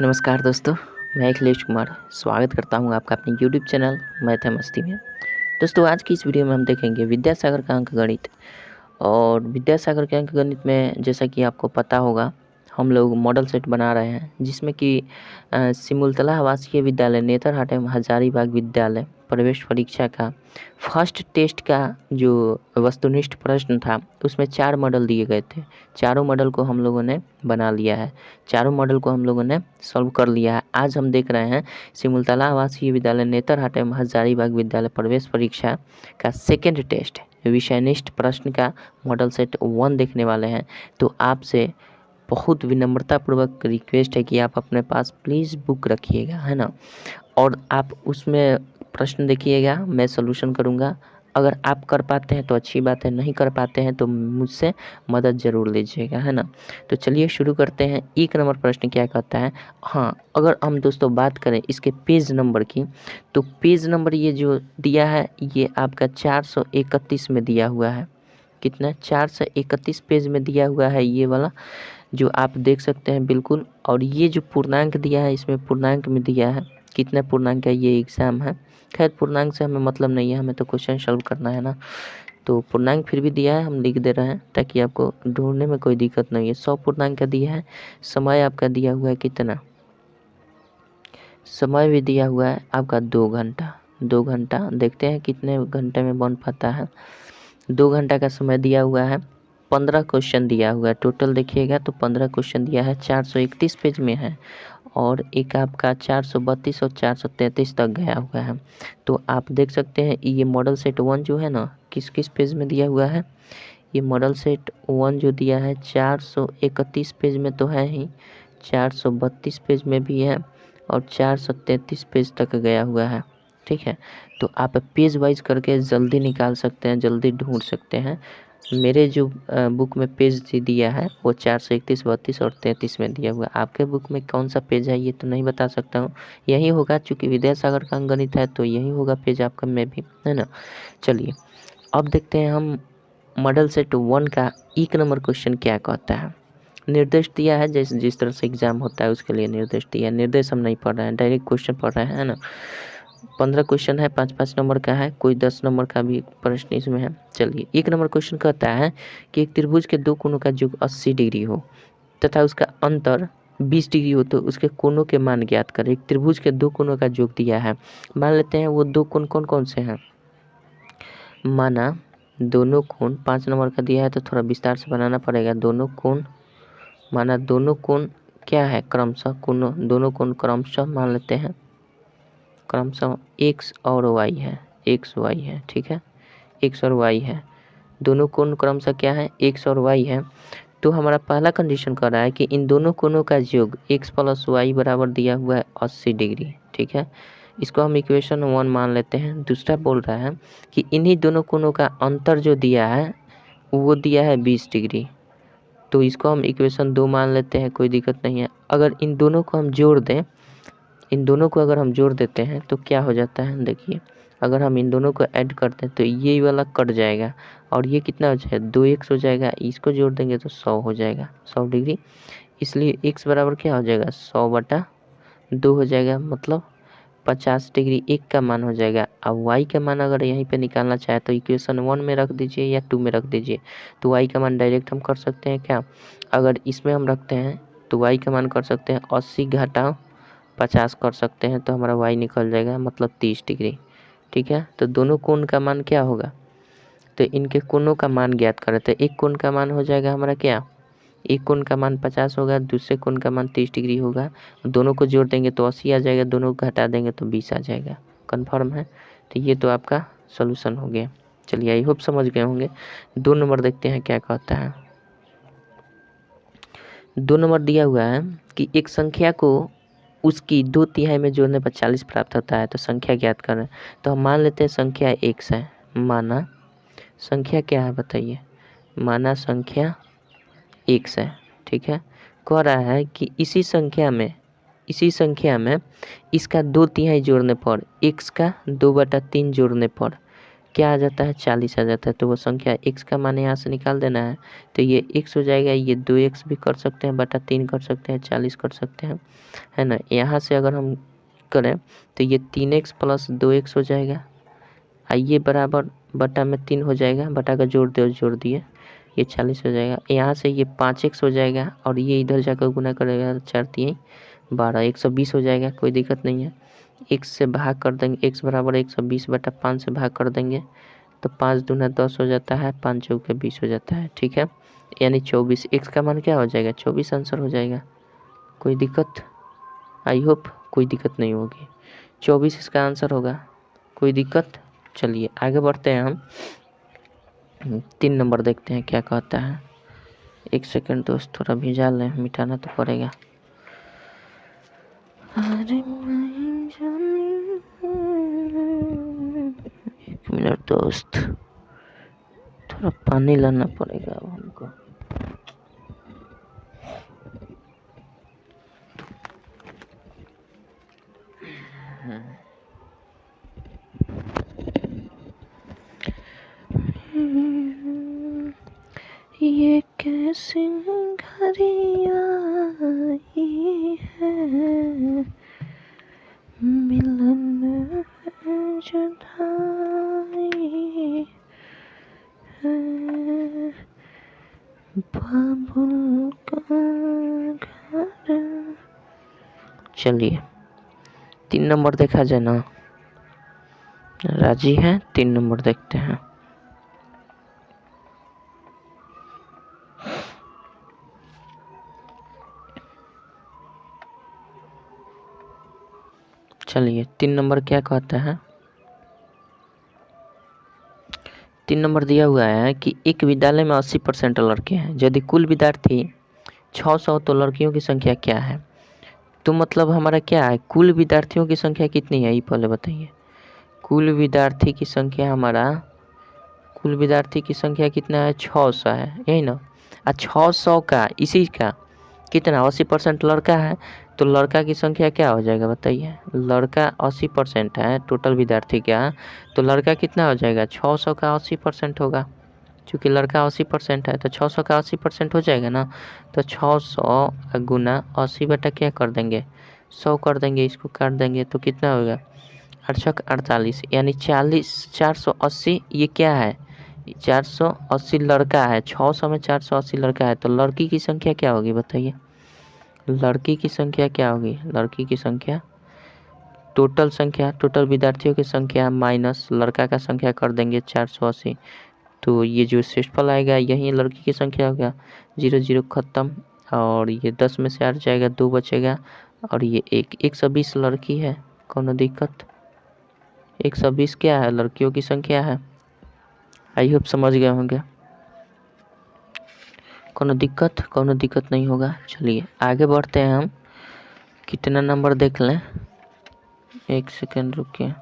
नमस्कार दोस्तों, मैं अखिलेश कुमार स्वागत करता हूं आपका अपने यूट्यूब चैनल मैथ है मस्ती में। दोस्तों, आज की इस वीडियो में हम देखेंगे विद्यासागर का अंकगणित। और विद्यासागर के अंकगणित में जैसा कि आपको पता होगा, हम लोग मॉडल सेट बना रहे हैं जिसमें कि सिमुलतला आवासीय विद्यालय नेतरहाट एवं हजारीबाग विद्यालय प्रवेश परीक्षा का फर्स्ट टेस्ट का जो वस्तुनिष्ठ प्रश्न था उसमें 4 मॉडल दिए गए थे। चारों मॉडल को हम लोगों ने बना लिया है, चारों मॉडल को हम लोगों ने सॉल्व कर लिया है। आज हम देख रहे हैं सिमुलतला आवासीय विद्यालय नेतरहाट एवं हजारीबाग विद्यालय प्रवेश परीक्षा का सेकेंड टेस्ट विषयनिष्ठ प्रश्न का मॉडल सेट 1 देखने वाले हैं। तो आपसे बहुत विनम्रतापूर्वक रिक्वेस्ट है कि आप अपने पास प्लीज़ बुक रखिएगा, है ना, और आप उसमें प्रश्न देखिएगा, मैं सॉल्यूशन करूँगा। अगर आप कर पाते हैं तो अच्छी बात है, नहीं कर पाते हैं तो मुझसे मदद ज़रूर लीजिएगा, है ना। तो चलिए शुरू करते हैं। 1 नंबर प्रश्न क्या कहता है। हाँ, अगर हम दोस्तों बात करें इसके पेज नंबर की, तो पेज नंबर ये जो दिया है ये आपका 431 में दिया हुआ है। कितना? 431 पेज में दिया हुआ है ये वाला, जो आप देख सकते हैं बिल्कुल। और ये जो पूर्णांक दिया है इसमें पूर्णांक में दिया है कितना पूर्णांक का ये एग्ज़ाम है। खैर, पूर्णांक से हमें मतलब नहीं है, हमें तो क्वेश्चन सॉल्व करना है ना। तो पूर्णांक फिर भी दिया है, हम लिख दे रहे हैं ताकि आपको ढूंढने में कोई दिक्कत नहीं है। 100 पूर्णांक का दिया है। समय आपका दिया हुआ है कितना? समय भी दिया हुआ है आपका 2 घंटा। 2 घंटा, देखते हैं कितने घंटे में बन पाता है। 2 घंटा का समय दिया हुआ है। 15 क्वेश्चन दिया हुआ है। टोटल देखिएगा तो 15 क्वेश्चन दिया है, 431 पेज में है। और एक आपका 432 और 433 तक गया हुआ है। तो आप देख सकते हैं ये मॉडल सेट 1 जो है ना, किस किस पेज में दिया हुआ है। ये मॉडल सेट 1 जो दिया है 431 पेज में तो है ही, 432 पेज में भी है और 433 पेज तक गया हुआ है। ठीक है, तो आप पेज वाइज करके जल्दी निकाल सकते हैं, जल्दी ढूंढ सकते हैं। मेरे जो बुक में पेज दिया है वो 431, 32 और 33 में दिया हुआ है। आपके बुक में कौन सा पेज है ये तो नहीं बता सकता हूँ, यही होगा, चूँकि विद्यासागर का अंकगणित है तो यही होगा पेज आपका में भी, है ना। चलिए अब देखते हैं हम मॉडल सेट 1 का 1 नंबर क्वेश्चन क्या कहता है। निर्देश दिया है, जैसे जिस तरह से एग्जाम होता है उसके लिए निर्देश दिया है। निर्देश हम नहीं पढ़ रहे हैं, डायरेक्ट क्वेश्चन पढ़ रहे हैं, है ना। 15 क्वेश्चन है, 5-5 नंबर का है, कोई 10 नंबर का भी प्रश्न इसमें है। चलिए 1 नंबर क्वेश्चन कहता है कि एक त्रिभुज के 2 कोणों का योग 80 डिग्री हो तथा उसका अंतर 20 डिग्री हो तो उसके कोणों के मान ज्ञात करें। एक त्रिभुज के 2 कोणों का योग दिया है, मान लेते हैं वो 2 कोण कौन कौन से हैं। माना दोनों कोण, 5 नंबर का दिया है तो थोड़ा विस्तार से बनाना पड़ेगा। दोनों कोण, माना दोनों कोण क्या है, क्रमशः कोणों, दोनों कोण क्रमशः मान लेते हैं, क्रमशः x और y है, x y है, ठीक है, x और y है। दोनों कोण क्रमशः क्या है, x और y है। तो हमारा पहला कंडीशन कर रहा है कि इन दोनों कोणों का योग x प्लस वाई बराबर दिया हुआ है 80 डिग्री, ठीक है, इसको हम इक्वेशन 1 मान लेते हैं। दूसरा बोल रहा है कि इन्हीं दोनों कोणों का अंतर जो दिया है वो दिया है 20 डिग्री, तो इसको हम इक्वेशन 2 मान लेते हैं, कोई दिक्कत नहीं है। अगर इन दोनों को हम जोड़ दें, इन दोनों को अगर हम जोड़ देते हैं तो क्या हो जाता है, देखिए, अगर हम इन दोनों को ऐड करते हैं तो ये वाला कट जाएगा और ये कितना हो जाएगा, 2x हो जाएगा। इसको जोड़ देंगे तो 100 हो जाएगा, 100 डिग्री। इसलिए x बराबर क्या हो जाएगा, 100/2 हो जाएगा, मतलब 50 डिग्री एक का मान हो जाएगा। अब y का मान अगर यहीं पे निकालना चाहे तो इक्वेशन 1 में रख दीजिए या 2 में रख दीजिए। तो y का मान डायरेक्ट हम कर सकते हैं क्या, अगर इसमें हम रखते हैं तो y का मान कर सकते हैं 80 घटा 50 कर सकते हैं, तो हमारा y निकल जाएगा, मतलब 30 डिग्री। ठीक है, तो दोनों कोण का मान क्या होगा, तो इनके कोणों का मान ज्ञात करें तो एक कोण का मान हो जाएगा हमारा क्या, एक कोण का मान 50 होगा, दूसरे कोण का मान 30 डिग्री होगा। दोनों को जोड़ देंगे तो 80 आ जाएगा, दोनों को घटा देंगे तो 20 आ जाएगा। कन्फर्म है, तो ये तो आपका सोल्यूशन हो गया। चलिए, आई होप समझ गए होंगे। 2 नंबर देखते हैं क्या कहता है। 2 नंबर दिया हुआ है कि एक संख्या को उसकी 2/3 में जोड़ने पर 40 प्राप्त होता है, तो संख्या ज्ञात करें। तो हम मान लेते हैं संख्या x है, माना संख्या क्या है बताइए, माना संख्या x है, ठीक है। कह रहा है कि इसी संख्या में इसका 2/3 जोड़ने पर, x का 2/3 जोड़ने पर क्या आ जाता है, 40 आ जाता है। तो वो संख्या x का मान यहाँ से निकाल देना है, तो ये x हो जाएगा, ये 2x भी कर सकते हैं, बटा 3 कर सकते हैं, 40 कर सकते हैं, है ना। यहाँ से अगर हम करें तो ये 3x प्लस 2x हो जाएगा, ये बराबर बटा में 3 हो जाएगा, बटा का जोड़ दिए, ये 40 हो जाएगा। यहाँ से ये 5x हो जाएगा और ये इधर जाकर गुना करेगा, 4 3 12, 120 हो जाएगा, कोई दिक्कत नहीं है। x से भाग कर देंगे, x बराबर 120 बटा 5 से भाग कर देंगे, तो 5 दूना 10 हो जाता है, 5 चौके 20 हो जाता है, ठीक है। यानी 24, x का मान क्या हो जाएगा, 24 आंसर हो जाएगा। कोई दिक्कत, आई होप कोई दिक्कत नहीं होगी, 24 इसका आंसर होगा, कोई दिक्कत। चलिए आगे बढ़ते हैं, हम 3 नंबर देखते हैं क्या कहता है। एक सेकंड दोस्त, थोड़ा भिजा लें, मिटाना तो पड़ेगा। एक मिनट दोस्त, थोड़ा पानी लाना पड़ेगा अब हमको। ये कैसी घड़ियाँ आई है, मिलन जुदाई है, बाबुल का घर। चलिए 3 नंबर देखा जाए ना, राजी है, 3 नंबर देखते हैं। चलिए 3 नंबर क्या कहता है। 3 नंबर दिया हुआ है कि एक विद्यालय में 80% लड़के हैं, यदि कुल विद्यार्थी 600 तो लड़कियों की संख्या क्या है। तो मतलब हमारा क्या है, कुल विद्यार्थियों की संख्या कितनी है, ये पहले बताइए। कुल विद्यार्थी की संख्या हमारा, कुल विद्यार्थी की संख्या कितना है, 600 है, यही ना। 600 का इसी का कितना 80% लड़का है, तो लड़का की संख्या क्या हो जाएगा बताइए। लड़का 80% है टोटल विद्यार्थी का, तो लड़का कितना हो जाएगा, 600 का 80% होगा। चूँकि लड़का 80% है तो 600 का 80% हो जाएगा ना। तो 600 गुना 80 बटा क्या कर देंगे, 100 कर देंगे, इसको काट देंगे तो कितना होगा, 8 48, यानी 480। ये क्या है, 480 लड़का है, 600 में 480 लड़का है, तो लड़की की संख्या क्या होगी बताइए। लड़की की संख्या क्या होगी, लड़की की संख्या टोटल संख्या, टोटल विद्यार्थियों की संख्या माइनस लड़का का संख्या कर देंगे 480, तो ये जो शेषफल आएगा यही लड़की की संख्या होगा। 0 0 खत्म, और ये 10 में से 8 जाएगा, 2 बचेगा, और ये 120 लड़की है, कोनो दिक्कत। 120 क्या है, लड़कियों की संख्या है। आई होप समझ गए होंगे, कोनो दिक्कत नहीं होगा। चलिए आगे बढ़ते हैं, हम कितना नंबर देख लें, एक सेकेंड रुकिए।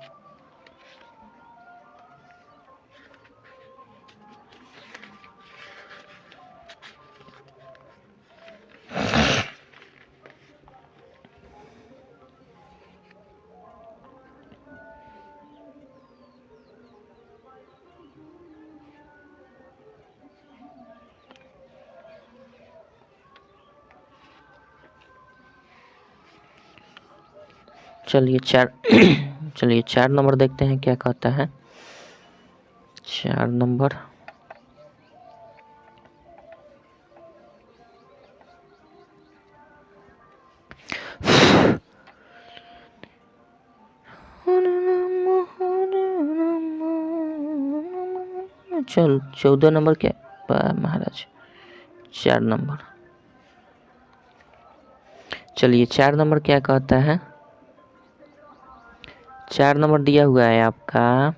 चलिए 4 नंबर देखते हैं क्या कहता है। 4 नंबर, चल 14 नंबर क्या महाराज, 4 नंबर। चलिए 4 नंबर क्या कहता है। 4 नंबर दिया हुआ है आपका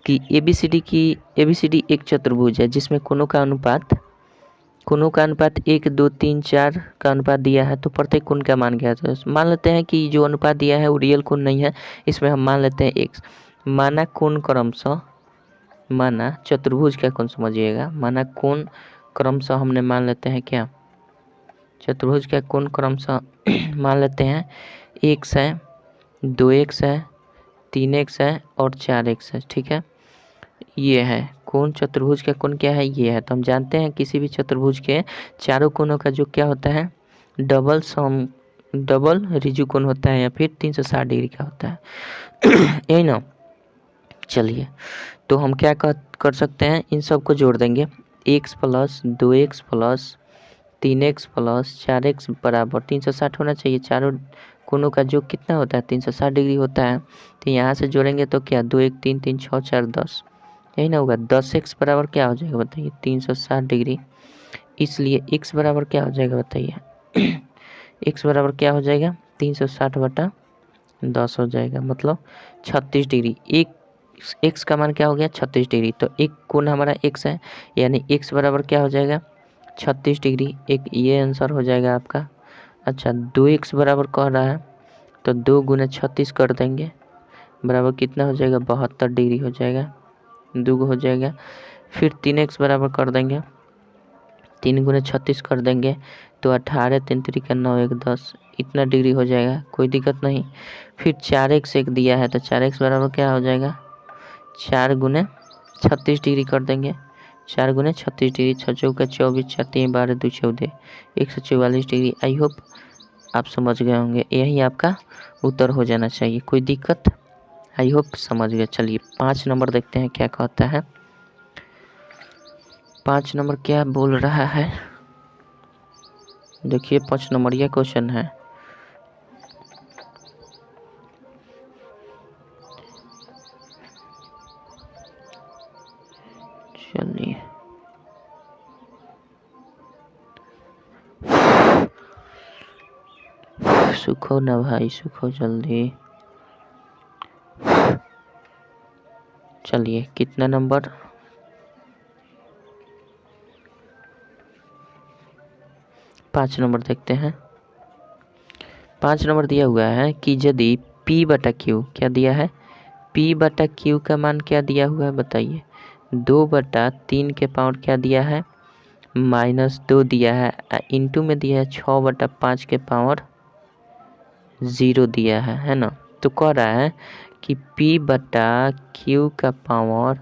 कि ABCD एक चतुर्भुज है जिसमें कोनों का अनुपात 1 2 3 4 का अनुपात दिया है, तो प्रत्येक कोण का मान ज्ञात है। मान लेते हैं कि जो अनुपात दिया है वो रियल कोण नहीं है, इसमें हम मान लेते हैं x। माना कोण क्रमशः, माना चतुर्भुज का कोण समझिएगा, माना कोण क्रमशः हमने मान लेते हैं क्या, चतुर्भुज का कोण क्रमशः मान लेते हैं x है, 2x है, 3x है और 4x है, ठीक है। ये है कोण, चतुर्भुज का कोण क्या है, ये है। तो हम जानते हैं किसी भी चतुर्भुज के चारों कोणों का जो क्या होता है, डबल रिजु कोण होता है, या फिर 360 डिग्री का होता है। यही ना। चलिए, तो हम क्या कर सकते हैं, इन सब को जोड़ देंगे। x plus 2x plus 3x plus 4x बराबर 360 होना चाहिए। चारों कोनों का जो कितना होता है, 360 डिग्री होता है। तो यहाँ से जोड़ेंगे तो क्या, 2 1 3 3 6 4 10, यही ना होगा। 10x बराबर क्या हो जाएगा बताइए, 360 डिग्री। इसलिए x बराबर क्या हो जाएगा बताइए, x बराबर क्या हो जाएगा, 360/10 हो जाएगा, मतलब 36 डिग्री। एक x का मान क्या हो गया, 36 डिग्री। तो एक कोण हमारा x है, यानी x बराबर क्या हो जाएगा, 36 डिग्री। एक ये आंसर हो जाएगा आपका। अच्छा, 2x बराबर कह रहा है, तो 2 गुना 36 कर देंगे, बराबर कितना हो जाएगा, 72 डिग्री हो जाएगा, 2 हो जाएगा। फिर 3x बराबर कर देंगे, 3 गुना 36 कर देंगे, तो 18 3 3 9 1 10, इतना डिग्री हो जाएगा, कोई दिक्कत नहीं। फिर 4x एक दिया है, तो 4x बराबर क्या हो जाएगा, 4 गुने 36 डिग्री कर देंगे, 4 गुने 36 डिग्री, 6 चौका 24, 4 3 12 2 14, 144 डिग्री। आई होप आप समझ गए होंगे, यही आपका उत्तर हो जाना चाहिए, कोई दिक्कत, आई होप समझ गए। चलिए 5 नंबर देखते हैं क्या कहता है। 5 नंबर क्या बोल रहा है, देखिए 5 नंबर यह क्वेश्चन है। चलिए, सुखो ना भाई, सुखो जल्दी। चलिए, कितना नंबर, 5 नंबर देखते हैं। 5 नंबर दिया हुआ है कि यदि P/Q, क्या दिया है, P/Q का मान क्या दिया हुआ है बताइए, 2/3 के पावर क्या दिया है, -2 दिया है, इंटू में दिया है 6/5 के पावर 0 दिया है ना। तो कह रहा है कि P/Q का पावर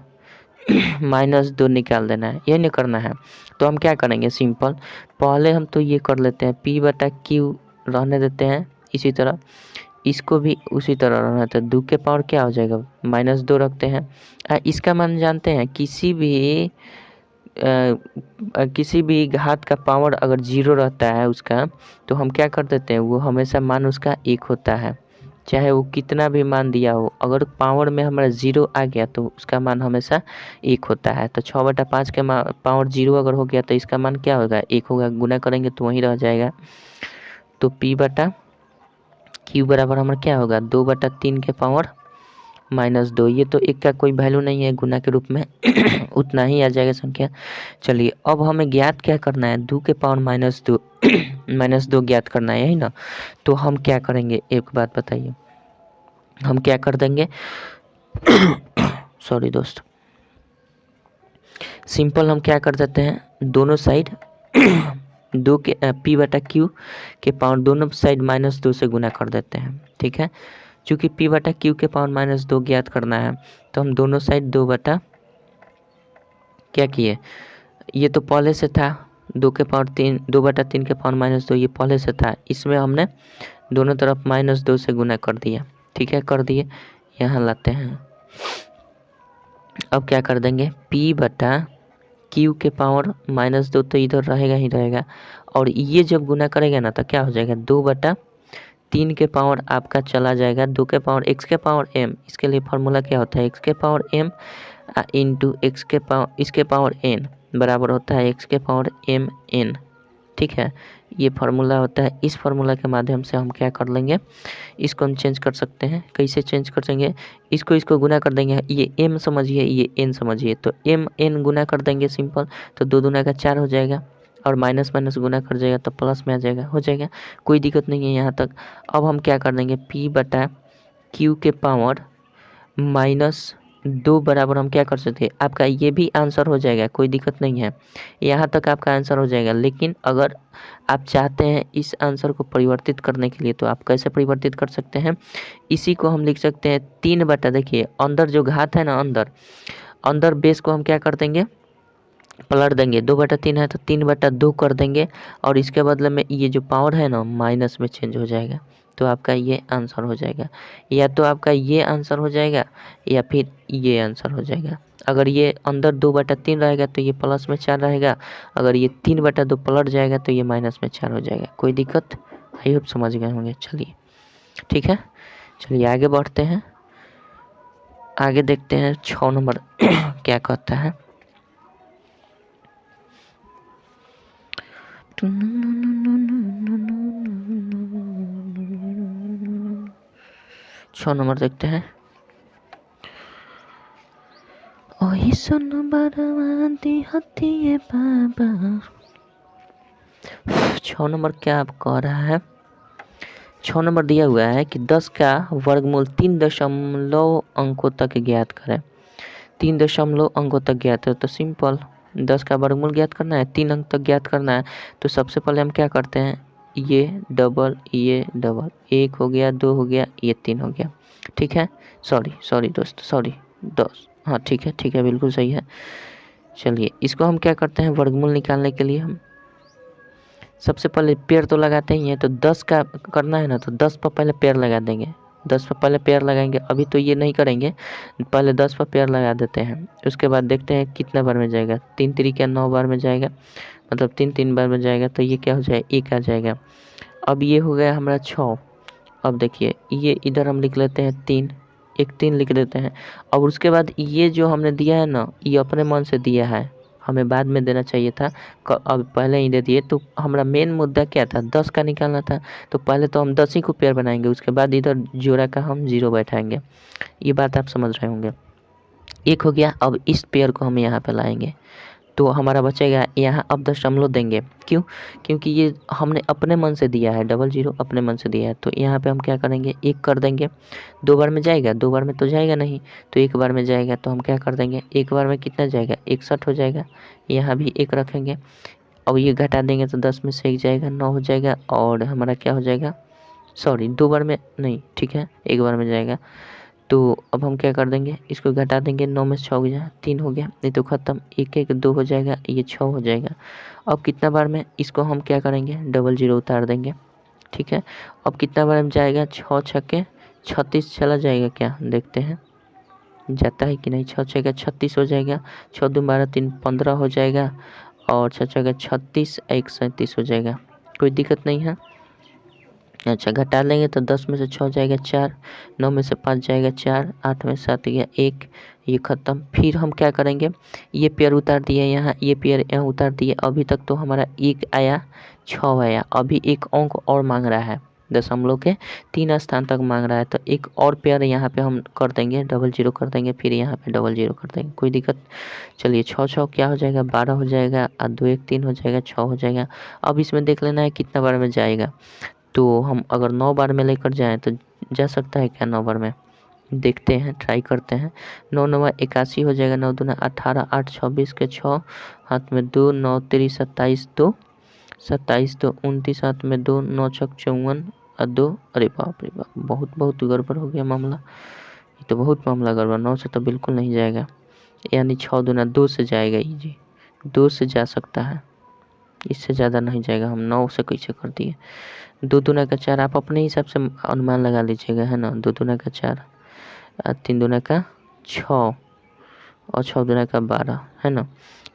-2 निकाल देना है, ये नहीं करना है। तो हम क्या करेंगे, सिंपल, पहले हम तो ये कर लेते हैं, P/Q रहने देते हैं इसी तरह, इसको भी उसी तरह रहना था। 2 के पावर क्या हो जाएगा, -2 रखते हैं। इसका मान जानते हैं, किसी भी घात का पावर अगर 0 रहता है उसका, तो हम क्या कर देते हैं, वो हमेशा मान उसका 1 होता है, चाहे वो कितना भी मान दिया हो। अगर पावर में हमारा 0 आ गया तो उसका मान हमेशा 1 होता है। तो 6/5 के पावर 0 अगर हो गया तो इसका मान क्या होगा, 1 होगा, गुना करेंगे तो वहीं रह जाएगा। तो P/Q बराबर हमारा क्या होगा, 2/3 के पावर -2। ये तो 1 का कोई वैल्यू नहीं है गुना के रूप में, उतना ही आ जाएगा संख्या। चलिए, अब हमें ज्ञात क्या करना है, 2 के पावर -2 -2 ज्ञात करना है, यही ना। तो हम क्या करेंगे, एक बात बताइए, हम क्या कर देंगे, सॉरी दोस्त, सिंपल हम क्या कर देते हैं, दोनों साइड 2 के P/Q के पावर दोनों साइड -2 से गुना कर देते हैं, ठीक है। चूँकि P/Q के पावर -2 ज्ञात करना है, तो हम दोनों साइड 2 बटा क्या किए, ये तो पहले से था, 2 के पावर 3, 2/3 के पावर -2, ये पहले से था, इसमें हमने दोनों तरफ -2 से गुना कर दिया, ठीक है, कर दिए। यहाँ लाते हैं, अब क्या कर देंगे, P/Q के पावर -2 तो इधर रहेगा ही रहेगा, और ये जब गुना करेगा ना तो क्या हो जाएगा, 2/3 के पावर आपका चला जाएगा 2 के पावर x के पावर m। इसके लिए फार्मूला क्या होता है, x के पावर m इंटू इसके पावर n बराबर होता है x के पावर mn, ठीक है। ये फार्मूला होता है। इस फार्मूला के माध्यम से हम क्या कर लेंगे, इसको हम चेंज कर सकते हैं। कैसे चेंज कर देंगे, इसको गुना कर देंगे, ये m समझिए, ये n समझिए, तो m n गुना कर देंगे सिंपल, तो 2 दूना का 4 हो जाएगा, और माइनस माइनस गुना कर जाएगा तो प्लस में आ जाएगा, हो जाएगा, कोई दिक्कत नहीं है यहाँ तक। अब हम क्या कर देंगे, P/Q के पावर -2 बराबर हम क्या कर सकते हैं, आपका ये भी आंसर हो जाएगा, कोई दिक्कत नहीं है, यहाँ तक आपका आंसर हो जाएगा। लेकिन अगर आप चाहते हैं इस आंसर को परिवर्तित करने के लिए, तो आप कैसे परिवर्तित कर सकते हैं, इसी को हम लिख सकते हैं 3 बटा, देखिए अंदर जो घात है ना, अंदर बेस को हम क्या कर देंगे, पलट देंगे। 2/3 है तो 3/2 कर देंगे और इसके बदले में ये जो पावर है ना माइनस में चेंज हो जाएगा। तो आपका ये आंसर हो जाएगा, या तो आपका ये आंसर हो जाएगा या फिर ये आंसर हो जाएगा। अगर ये अंदर 2/3 रहेगा तो ये प्लस में 4 रहेगा, अगर ये 3/2 पलट जाएगा तो ये माइनस में 4 हो जाएगा। कोई दिक्कत? आई होप समझ गए होंगे। चलिए ठीक है, चलिए आगे बढ़ते हैं। आगे देखते हैं 6 नंबर क्या कहता है। 6 नंबर देखते हैं। ओही सुन बरवादी होती है बाबा। 6 नंबर क्या आप कह रहा है, 6 नंबर दिया हुआ है कि 10 का वर्गमूल 3 दशमलव अंकों तक ज्ञात करें। 3 दशमलव अंकों तक ज्ञात है तो सिंपल 10 का वर्गमूल ज्ञात करना है, 3 अंक तक ज्ञात करना है। तो सबसे पहले हम क्या करते हैं, ये डबल, 1 हो गया, 2 हो गया, ये 3 हो गया। ठीक है, सॉरी दोस्त, सॉरी 10, हाँ ठीक है बिल्कुल सही है। चलिए इसको हम क्या करते हैं, वर्गमूल निकालने के लिए हम सबसे पहले पेड़ तो लगाते ही हैं। तो 10 का करना है ना तो 10 पर पहले पेड़ लगा देंगे, 10 पर पहले पेड़ लगाएंगे। अभी तो ये नहीं करेंगे, पहले 10 पर पेड़ लगा देते हैं। उसके बाद देखते हैं कितना बार में जाएगा, 3 3 9 बार में जाएगा, मतलब 3 बार में जाएगा। तो ये क्या हो जाएगा, 1 आ जाएगा। अब ये हो गया हमारा 6। अब देखिए ये इधर हम लिख लेते हैं 3, 3 लिख देते हैं। और उसके बाद ये जो हमने दिया है ना, ये अपने मन से दिया है, हमें बाद में देना चाहिए था, अब पहले ही दे दिए। तो हमारा मेन मुद्दा क्या था, 10 का निकालना था। तो पहले तो हम 10 ही को पेयर बनाएंगे, उसके बाद इधर जोड़ा का हम 0 बैठाएंगे। ये बात आप समझ रहे होंगे। 1 हो गया, अब इस पेयर को हम यहाँ पे लाएंगे तो हमारा बचेगा यहाँ। अब दशमलव देंगे, क्यों, क्योंकि ये हमने अपने मन से दिया है, 00 अपने मन से दिया है। तो यहाँ पे हम क्या करेंगे, 1 कर देंगे। 2 बार में जाएगा, 2 बार में तो जाएगा नहीं, तो 1 बार में जाएगा। तो हम क्या कर देंगे, 1 बार में कितना जाएगा, 61 हो जाएगा। यहाँ भी 1 रखेंगे, अब ये घटा देंगे तो 10 में से 1 जाएगा, 9 हो जाएगा। और हमारा क्या हो जाएगा, सॉरी 2 बार में नहीं, ठीक है 1 बार में जाएगा। तो अब हम क्या कर देंगे, इसको घटा देंगे, 9 में से 6 गया, 3 हो गया, नहीं तो ख़त्म, 1 1 2 हो जाएगा, ये 6 हो जाएगा। अब कितना बार में इसको हम क्या करेंगे, 00 उतार देंगे। ठीक है, अब कितना बार में जाएगा, 6 छक्के 36 चला जाएगा क्या, देखते हैं जाता है कि नहीं। 6 छक्के 36 हो जाएगा, 6 2 12 3 15 हो जाएगा, और 6 छक्के 36 1 37 हो जाएगा। कोई दिक्कत नहीं है। अच्छा घटा लेंगे तो 10 में से 6 जाएगा 4, 9 में से 5 जाएगा 4, 8 में 7 गया 1, ये ख़त्म। फिर हम क्या करेंगे, ये पेयर उतार दिए यहाँ, ये पेयर यहाँ उतार दिए। अभी तक तो हमारा 1 आया, 6 आया, अभी 1 अंक और मांग रहा है, दशमलव के 3 स्थान तक मांग रहा है। तो 1 और पेयर यहाँ पे हम कर देंगे, 00 कर देंगे, फिर यहाँ पे 00 कर देंगे, कोई दिक्कत। चलिए 6 6 क्या हो जाएगा, 12 हो जाएगा, और 2 1 3 हो जाएगा, 6 हो जाएगा। अब इसमें देख लेना है कितना बार में जाएगा। तो हम अगर 9 बार में लेकर जाएं तो जा सकता है क्या, 9 बार में देखते हैं, ट्राई करते हैं। 9 9 81 हो जाएगा, 9 दूना 18, 8 26 के 6, हाथ में 2, 9 3 27 2, 27 2 29, हाथ में 2, 9 6 54 और 2। अरे बाप रे बाप, बहुत गड़बड़ हो गया मामला, ये तो बहुत मामला गड़बड़। 9 से तो बिल्कुल नहीं जाएगा, यानी 6 दूना 2 से जाएगा, ये जी 2 से जा सकता है, इससे ज़्यादा नहीं जाएगा। हम 9 से कैसे कर दिए। 2 दूना का 4, आप अपने हिसाब से अनुमान लगा लीजिएगा, है ना। 2 दूना का 4, 3 दूना का 6 और 6 दूना का 12, है ना।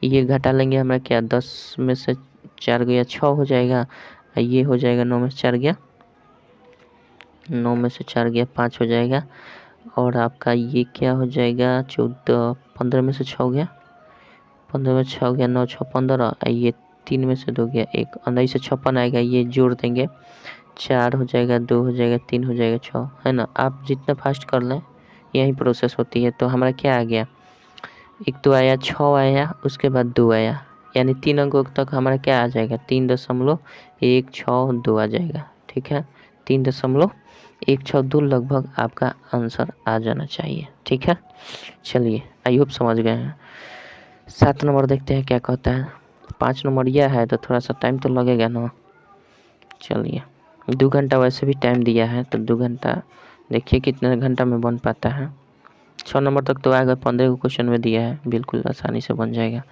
ये घटा लेंगे हमारा क्या, 10 में से 4 गया 6 हो जाएगा, ये हो जाएगा 9 में से 4 गया, 9 में से 4 गया 5 हो जाएगा। और आपका ये क्या हो जाएगा, 14, 15 में से 6 गया, 15 में 6 गया, 9 6 15, ये 3 में से 2 गया 1, 19 से 56 आएगा, ये जोड़ देंगे, 4 हो जाएगा, 2 हो जाएगा, 3 हो जाएगा, 6, है ना। आप जितना फास्ट कर लें यही प्रोसेस होती है। तो हमारा क्या आ गया, एक तो आया 6 आया, उसके बाद 2 आया, यानी 3 अंकों तक हमारा क्या आ जाएगा, 3.162 आ जाएगा। ठीक है, 3.162 लगभग आपका आंसर आ जाना चाहिए। ठीक है, चलिए आई होप समझ गए हैं। 7 नंबर देखते हैं क्या कहता है। 5 नंबर यह है तो थोड़ा सा टाइम तो लगेगा ना। चलिए 2 घंटा वैसे भी टाइम दिया है, तो 2 घंटा देखिए कितने घंटा में बन पाता है। 6 नंबर तक तो आ गए, 15 को क्वेश्चन में दिया है, बिल्कुल आसानी से बन जाएगा।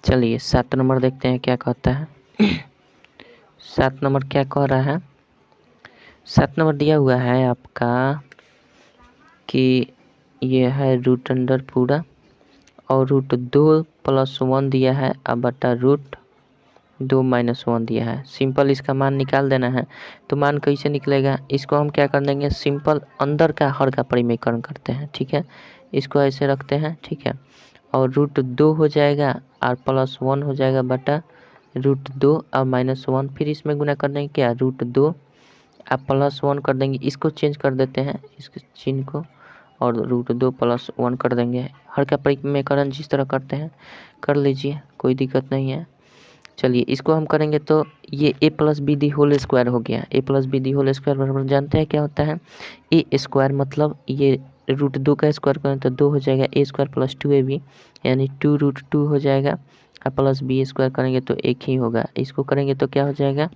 चलिए 7 नंबर देखते हैं क्या कहता है। 7 नंबर क्या कह रहा है। 7 नंबर दिया हुआ है आपका कि ये है रूट अंडर पूरा और रूट 2 + 1 दिया है अब बटा रूट 2 - 1 दिया है। सिंपल इसका मान निकाल देना है। तो मान कैसे निकलेगा, इसको हम क्या कर देंगे, सिंपल अंदर का हर का परिमेयकरण करते हैं, ठीक है। इसको ऐसे रखते हैं, ठीक है। और रूट 2 हो जाएगा और +1 हो जाएगा बटा रूट 2 और -1, फिर इसमें गुना कर देंगे क्या, रूट 2 आप +1 कर देंगे, इसको चेंज कर देते हैं इस चिन्ह को, और रूट 2 + 1 कर देंगे। हर का परिमेयकरण जिस तरह करते हैं कर लीजिए, कोई दिक्कत नहीं है। चलिए इसको हम करेंगे तो ये a + b होल स्क्वायर हो गया। a + b होल स्क्वायर बराबर जानते हैं क्या होता है, ए स्क्वायर मतलब ये रूट 2 का स्क्वायर करें तो 2 हो जाएगा, a² + 2ab यानी 2 रूट 2 हो जाएगा, और प्लस b स्क्वायर करेंगे तो 1 ही होगा। इसको करेंगे तो क्या हो जाएगा,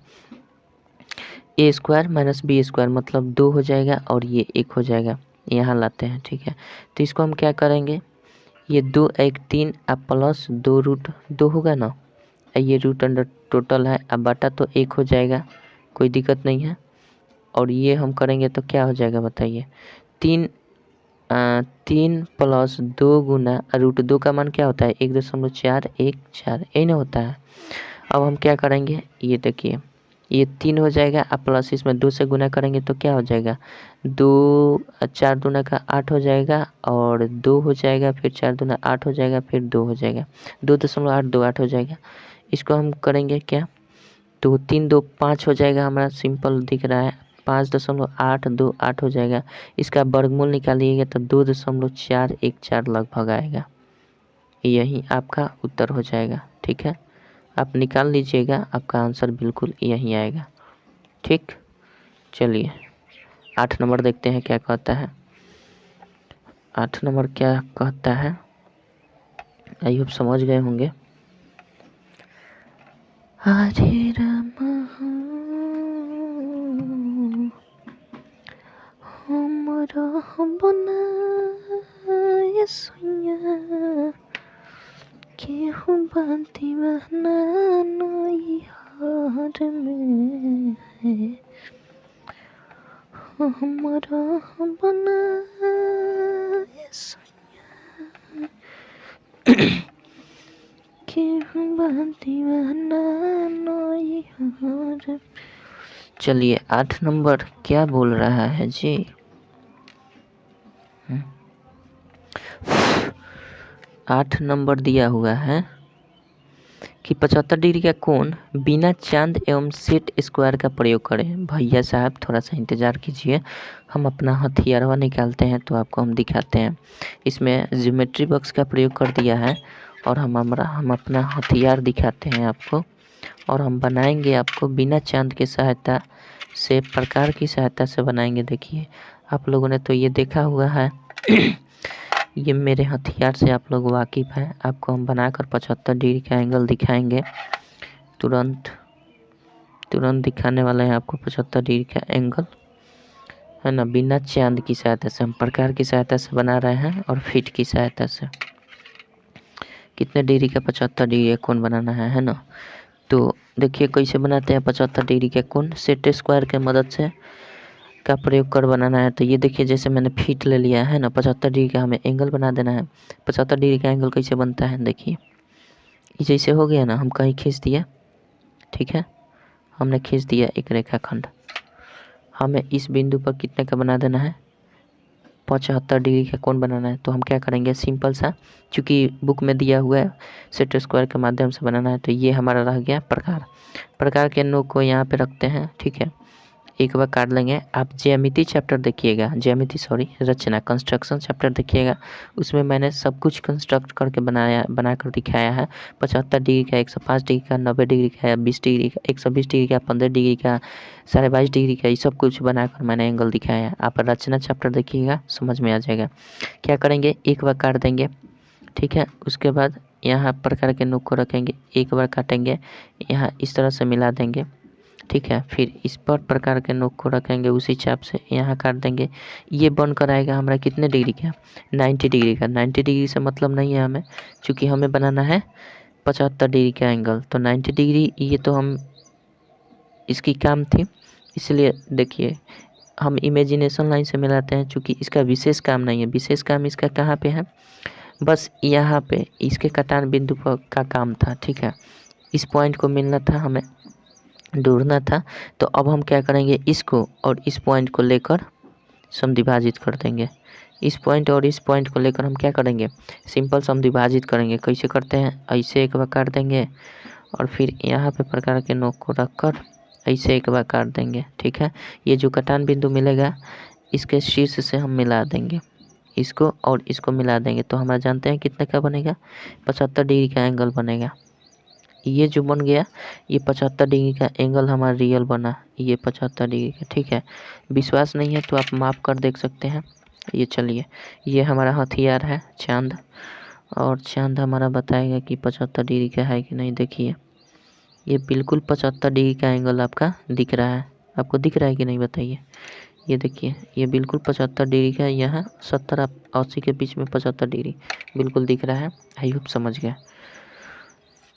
a² - b² मतलब 2 हो जाएगा और ये 1 हो जाएगा, यहाँ लाते हैं, ठीक है। तो इसको हम क्या करेंगे, ये 2 1 3 अब प्लस 2 रूट 2 होगा ना, ये रूट अंडर टोटल है, अब बटा तो 1 हो जाएगा, कोई दिक्कत नहीं है। और ये हम करेंगे तो क्या हो जाएगा बताइए, 3 + 2 गुना रूट 2 का मान क्या होता है 1.414, यही ना होता है। अब हम क्या करेंगे, ये देखिए ये 3 हो जाएगा, अब प्लस इसमें 2 से गुना करेंगे तो क्या हो जाएगा, 2 4 दूना का 8 हो जाएगा और 2 हो जाएगा, फिर 4 दूना 8 हो जाएगा, फिर 2 हो जाएगा, 2.828 हो जाएगा। इसको हम करेंगे क्या, तो 3 2 5 हो जाएगा, हमारा सिंपल दिख रहा है, 5.828 हो जाएगा। इसका वर्गमूल निकालिएगा तो 2.414 लगभग आएगा, यही आपका उत्तर हो जाएगा, ठीक है। आप निकाल लीजिएगा, आपका आंसर बिल्कुल यही आएगा, ठीक। चलिए 8 नंबर देखते हैं क्या कहता है। 8 नंबर क्या कहता है, आई होप समझ गए होंगे। हरे राम हमरा बनाए सोया केहू बाती बहना नई हार में हमरा बनाए सोया केहू बाती बहना नई हार। चलिए 8 नंबर क्या बोल रहा है जी, 8 नंबर दिया हुआ है कि 75 डिग्री का कोण बिना चांद एवं सेट स्क्वायर का प्रयोग करें। भैया साहब थोड़ा सा इंतज़ार कीजिए, हम अपना हथियारवा निकालते हैं तो आपको हम दिखाते हैं। इसमें ज्योमेट्री बॉक्स का प्रयोग कर दिया है और हम अपना हथियार दिखाते हैं आपको, और हम बनाएंगे आपको बिना चांद की सहायता से, प्रकार की सहायता से बनाएंगे। देखिए आप लोगों ने तो ये देखा हुआ है ये मेरे हथियार से आप लोग वाकिफ़ हैं। आपको हम बनाकर 75 डिग्री का एंगल दिखाएंगे, तुरंत दिखाने वाले हैं आपको 75 डिग्री का एंगल, है ना। बिना चांद की सहायता से हम प्रकार की सहायता से बना रहे हैं और फीट की सहायता से। कितने डिग्री का 75 डिग्री का कोण बनाना है ना। तो देखिए कैसे बनाते हैं 75 डिग्री का कोण, सेट स्क्वायर के मदद से का प्रयोग कर बनाना है। तो ये देखिए जैसे मैंने फीट ले लिया है ना, 75 डिग्री का हमें एंगल बना देना है। 75 डिग्री का एंगल कैसे बनता है देखिए, ये जैसे हो गया ना, हम कहीं खींच दिए, ठीक है, हमने खींच दिया एक रेखाखंड, हमें इस बिंदु पर कितने का बना देना है 75 डिग्री का कोण बनाना है। तो हम क्या करेंगे, सिंपल सा, चूँकि बुक में दिया हुआ है सेट स्क्वायर के माध्यम से बनाना है, तो ये हमारा रह गया प्रकार के नोक को यहाँ पे रखते हैं, ठीक है। एक बार काट लेंगे। आप ज्यामिति चैप्टर देखिएगा, रचना कंस्ट्रक्शन चैप्टर देखिएगा, उसमें मैंने सब कुछ कंस्ट्रक्ट करके बनाकर दिखाया है। 75 डिग्री का, 105 डिग्री का, 90 डिग्री का, 20 डिग्री का, 120 डिग्री का, 15 डिग्री का, 22.5 डिग्री का, ये सब कुछ बनाकर मैंने एंगल दिखाया है। आप रचना चैप्टर देखिएगा, समझ में आ जाएगा। क्या करेंगे, एक बार काट देंगे, ठीक है। उसके बाद यहाँ प्रकार के नोक को रखेंगे, एक बार काटेंगे, यहाँ इस तरह से मिला देंगे, ठीक है। फिर इस पर प्रकार के नोक को रखेंगे, उसी चाप से यहाँ काट देंगे। ये बनकर आएगा हमारा कितने डिग्री का, 90 डिग्री का। 90 डिग्री से मतलब नहीं है हमें, चूँकि हमें बनाना है 75 डिग्री का एंगल। तो 90 डिग्री ये तो हम इसकी काम थी, इसलिए देखिए हम इमेजिनेशन लाइन से मिलाते हैं, चूँकि इसका विशेष काम नहीं है। विशेष काम इसका कहाँ पे है, बस यहाँ पे इसके कटान बिंदु पर का काम था, ठीक है। इस पॉइंट को मिलना था, हमें ढूंढना था। तो अब हम क्या करेंगे, इसको और इस पॉइंट को लेकर समद्विभाजित कर देंगे। इस पॉइंट और इस पॉइंट को लेकर हम क्या करेंगे, सिंपल समद्विभाजित करेंगे। कैसे करते हैं, ऐसे एक बार काट देंगे और फिर यहाँ पे प्रकार के नोक को रखकर ऐसे एक बार काट देंगे, ठीक है। ये जो कटान बिंदु मिलेगा इसके शीर्ष से हम मिला देंगे, इसको और इसको मिला देंगे। तो हमारा जानते हैं कितने का बनेगा, 75 डिग्री का एंगल बनेगा। ये जो बन गया ये 75 डिग्री का एंगल हमारा रियल बना, ये 75 डिग्री का, ठीक है। विश्वास नहीं है तो आप माप कर देख सकते हैं। ये चलिए, ये हमारा हथियार है चांद, और चांद हमारा बताएगा कि 75 डिग्री का है कि नहीं। देखिए ये बिल्कुल 75 डिग्री का एंगल आपका दिख रहा है, आपको दिख रहा है कि नहीं बताइए। ये देखिए ये बिल्कुल 75 डिग्री का, यहाँ 70-80 के बीच में 75 डिग्री बिल्कुल दिख रहा है। आई होप समझ गया।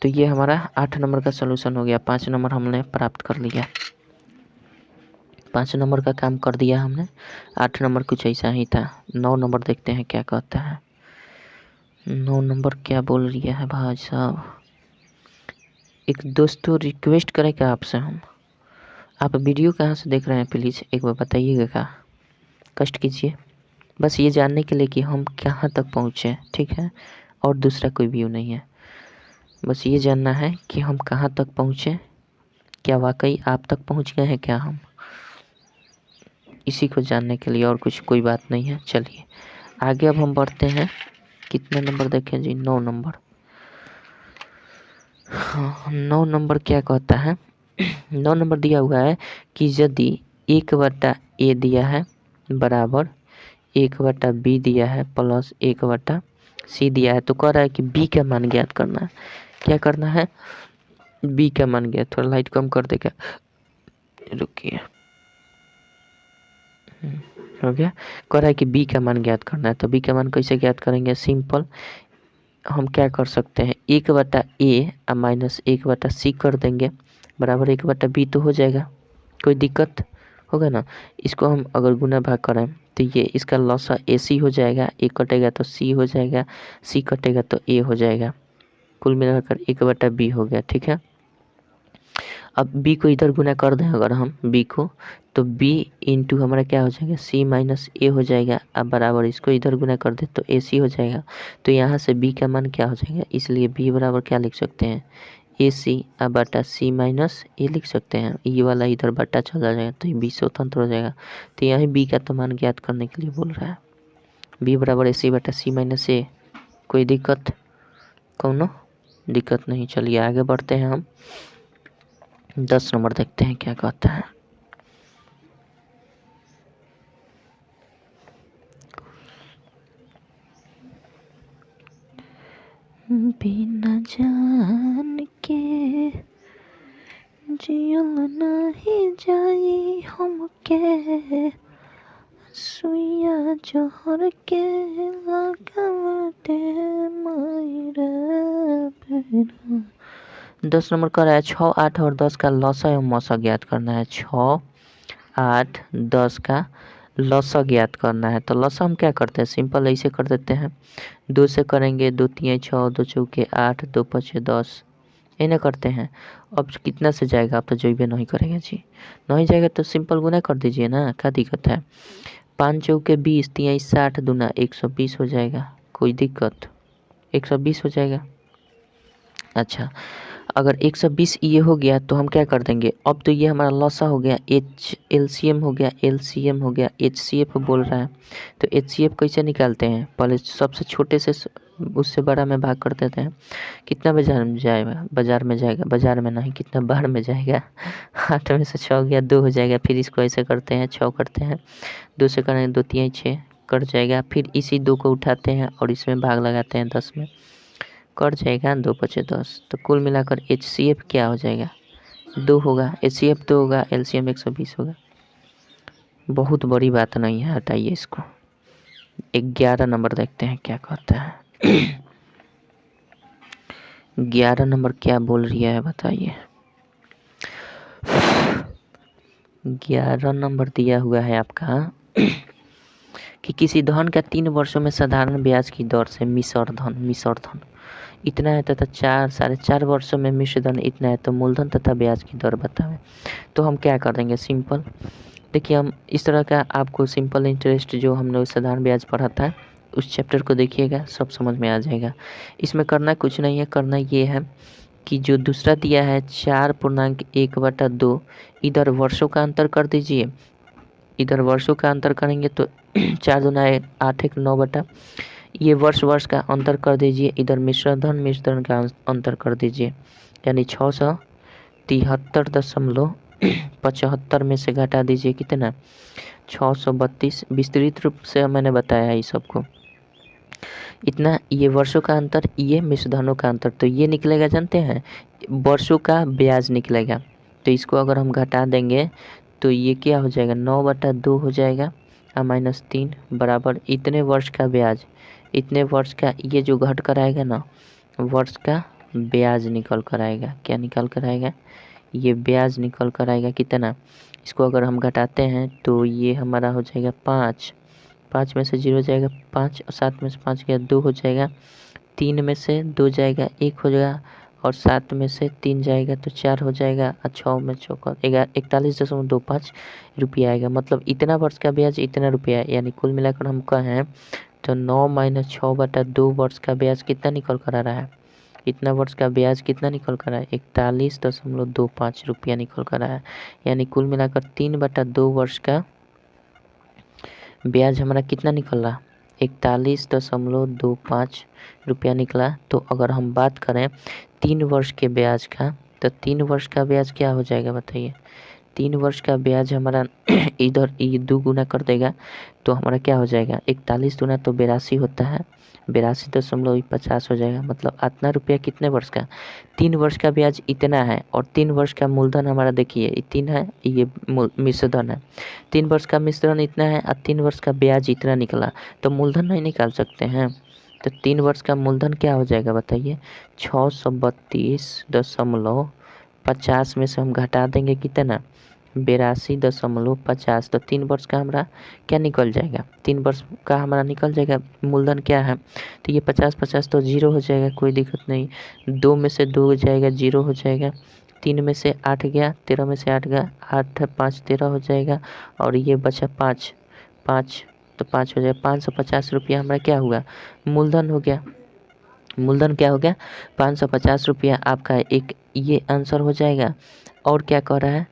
तो ये हमारा 8 नंबर का सलूशन हो गया। 5 नंबर हमने प्राप्त कर लिया, 5 नंबर का काम कर दिया हमने। 8 नंबर कुछ ऐसा ही था। 9 नंबर देखते हैं क्या कहता है। 9 नंबर क्या बोल रहा है भाई साहब। एक दोस्तों रिक्वेस्ट करेगा आपसे हम, आप वीडियो कहाँ से देख रहे हैं प्लीज़ एक बार बताइएगा, कष्ट कीजिए। बस ये जानने के लिए कि हम कहाँ तक पहुँचे, ठीक है, और दूसरा कोई व्यू नहीं है। बस ये जानना है कि हम कहाँ तक पहुँचे, क्या वाकई आप तक पहुँच गए हैं क्या हम, इसी को जानने के लिए, और कुछ कोई बात नहीं है। चलिए आगे अब हम बढ़ते हैं। कितने नंबर देखें जी, 9 नंबर। हाँ 9 नंबर क्या कहता है, 9 नंबर दिया हुआ है कि यदि 1/a दिया है बराबर 1/b दिया है प्लस 1/c दिया है, तो कह रहा है कि b का मान ज्ञात करना है। क्या करना है, b का मान ज्ञात। थोड़ा लाइट कम कर देगा, रुकिए, हो गया। कह रहा है कि b का मान ज्ञात करना है। तो b का मान कैसे ज्ञात करेंगे, सिंपल हम क्या कर सकते हैं, 1/a माइनस 1/c कर देंगे बराबर 1/b तो हो जाएगा, कोई दिक्कत होगा ना। इसको हम अगर गुना भाग करें तो ये इसका लॉसा ac हो जाएगा, a कटेगा तो c हो जाएगा, c कटेगा तो a हो जाएगा, कुल मिलाकर 1/b हो गया, ठीक है। अब b को इधर गुना कर दें अगर हम b को, तो b इंटू हमारा क्या हो जाएगा, c माइनस a हो जाएगा। अब बराबर इसको इधर गुना कर दे तो ac हो जाएगा। तो यहाँ से b का मान क्या हो जाएगा, इसलिए b बराबर क्या लिख सकते हैं, ac बटा c माइनस a लिख सकते हैं। ये वाला इधर बटा चला जाएगा तो ये b स्वतंत्र हो जाएगा। तो यहाँ b का तो मान ज्ञात करने के लिए बोल रहा है, b बराबर ac बटा c माइनस a। कोई दिक्कत, कौनो दिक्कत नहीं। चलिए आगे बढ़ते हैं हम। 10 नंबर देखते हैं क्या कहता है। बिना जान के जियल नहीं जाई हमके, सुइया जोहर के लगावते मायरा बेरा। 10 नंबर का है 6, 8 और 10 का लसा एवं मसा ज्ञात करना है। 6, 8, 10 का लसा ज्ञात करना है। तो लसा हम क्या करते हैं, सिंपल ऐसे कर देते हैं, 2 से करेंगे, 2 3 6, 2 चौके 8, 2 5 10, इन्हें करते हैं। अब कितना से जाएगा, आप तो जइबे नहीं करेंगे जी, नहीं जाएगा तो सिंपल गुना कर दीजिए ना, क्या दिक्कत है। 5 चौके 20, 3 60, दूना 120 हो जाएगा, कोई दिक्कत, 120 हो जाएगा। अच्छा अगर 120 ये हो गया तो हम क्या कर देंगे, अब तो ये हमारा लॉसा हो गया, LCM हो गया, LCM हो गया, HCF बोल रहा है। तो HCF कैसे निकालते हैं, पहले सबसे छोटे से उससे बड़ा में भाग कर देते हैं। कितना बाजार में जाएगा, बाजार में जाएगा, बाजार में नहीं, कितना बाहर में जाएगा। 8 में से 6 गया 2 हो जाएगा। फिर इसको ऐसे करते हैं, 6 करते हैं, 2 से करेंगे 2 3 6 कट जाएगा। फिर इसी 2 को उठाते हैं और इसमें भाग लगाते हैं 10 में, कट जाएगा, 2 5 10। तो कुल मिलाकर HCF क्या हो जाएगा, 2 होगा, HCF 2 होगा, LCM 120 होगा। बहुत बड़ी बात नहीं है, हटाइए इसको। 11 नंबर देखते हैं क्या कहता है। 11 नंबर क्या बोल रही है बताइए। 11 नंबर दिया हुआ है आपका कि किसी धन का 3 वर्षों में साधारण ब्याज की दर से मिश्र धन इतना है तथा 4.5 वर्षों में मिश्र धन इतना है, तो मूलधन तथा ब्याज की दर बतावें। तो हम क्या कर देंगे, सिंपल देखिए, हम इस तरह का आपको सिंपल इंटरेस्ट जो हमने साधारण ब्याज पढ़ा था उस चैप्टर को देखिएगा, सब समझ में आ जाएगा। इसमें करना कुछ नहीं है, करना ये है कि जो दूसरा दिया है 4.1/2, इधर वर्षों का अंतर कर दीजिए। इधर वर्षों का अंतर करेंगे तो 4 दूना 8, 1 9 बटा, ये वर्ष का अंतर कर दीजिए। इधर मिश्र धन का अंतर कर दीजिए, यानी 673.75 में से घटा दीजिए कितना, 632। विस्तृत रूप से मैंने बताया है इस सबको। इतना ये वर्षों का अंतर, ये मिश्र धनों का अंतर, तो ये निकलेगा जानते हैं, वर्षों का ब्याज निकलेगा। तो इसको अगर हम घटा देंगे तो ये क्या हो जाएगा, 9/2 हो जाएगा -3 बराबर इतने वर्ष का ब्याज। इतने वर्ष का ये जो घट कर आएगा ना, वर्ष का ब्याज निकल कर आएगा। क्या निकल कर आएगा, ये ब्याज निकल कर आएगा कितना। इसको अगर हम घटाते हैं तो ये हमारा हो जाएगा 5 में से 0 जाएगा 5, और 7 में से 5 गया 2 हो जाएगा, 3 में से 2 जाएगा 1 हो जाएगा, और 7 में से 3 जाएगा तो 4 हो जाएगा, और 6 में 41.25 रुपया आएगा। मतलब इतना वर्ष का ब्याज इतना रुपया है, यानी कुल मिलाकर हम कहें तो 9 - 6/2 वर्ष का ब्याज कितना निकल कर आ रहा है। इतना वर्ष का ब्याज कितना निकल कर आया, 41.25 रुपया निकल कर आया। यानी कुल मिलाकर 3/2 वर्ष का ब्याज हमारा कितना निकल रहा, 41.25 रुपया निकला। तो अगर हम बात करें 3 वर्ष के ब्याज का, तो 3 वर्ष का ब्याज क्या हो जाएगा बताइए। 3 वर्ष का ब्याज हमारा इधर ये 2 गुना कर देगा तो हमारा क्या हो जाएगा, 41 दूना तो 82 होता है, 82.50 हो जाएगा। मतलब इतना रुपया कितने वर्ष का, 3 वर्ष का ब्याज इतना है, और 3 वर्ष का मूलधन हमारा देखिए 3 है, ये मिश्रधन है। 3 वर्ष का मिश्रधन इतना है और 3 वर्ष का ब्याज इतना निकला, तो मूलधन नहीं निकाल सकते हैं। तो 3 वर्ष का मूलधन क्या हो जाएगा बताइए, 632.50 में से हम घटा देंगे कितना, 82.50। तो 3 वर्ष का हमारा क्या निकल जाएगा, 3 वर्ष का हमारा निकल जाएगा मूलधन क्या है। तो ये 50 तो 0 हो जाएगा, कोई दिक्कत नहीं। 2 में से 2 जाएगा 0 हो जाएगा, 3 में से 8 गया, 13 में से 8 गया, 8 5 13 हो जाएगा, और ये बचा 5 तो 5 हो जाएगा। 550 रुपया हमारा क्या हुआ, मूलधन हो गया। मूलधन क्या हो गया, 550 रुपया आपका एक ये आंसर हो जाएगा। और क्या कह रहा है,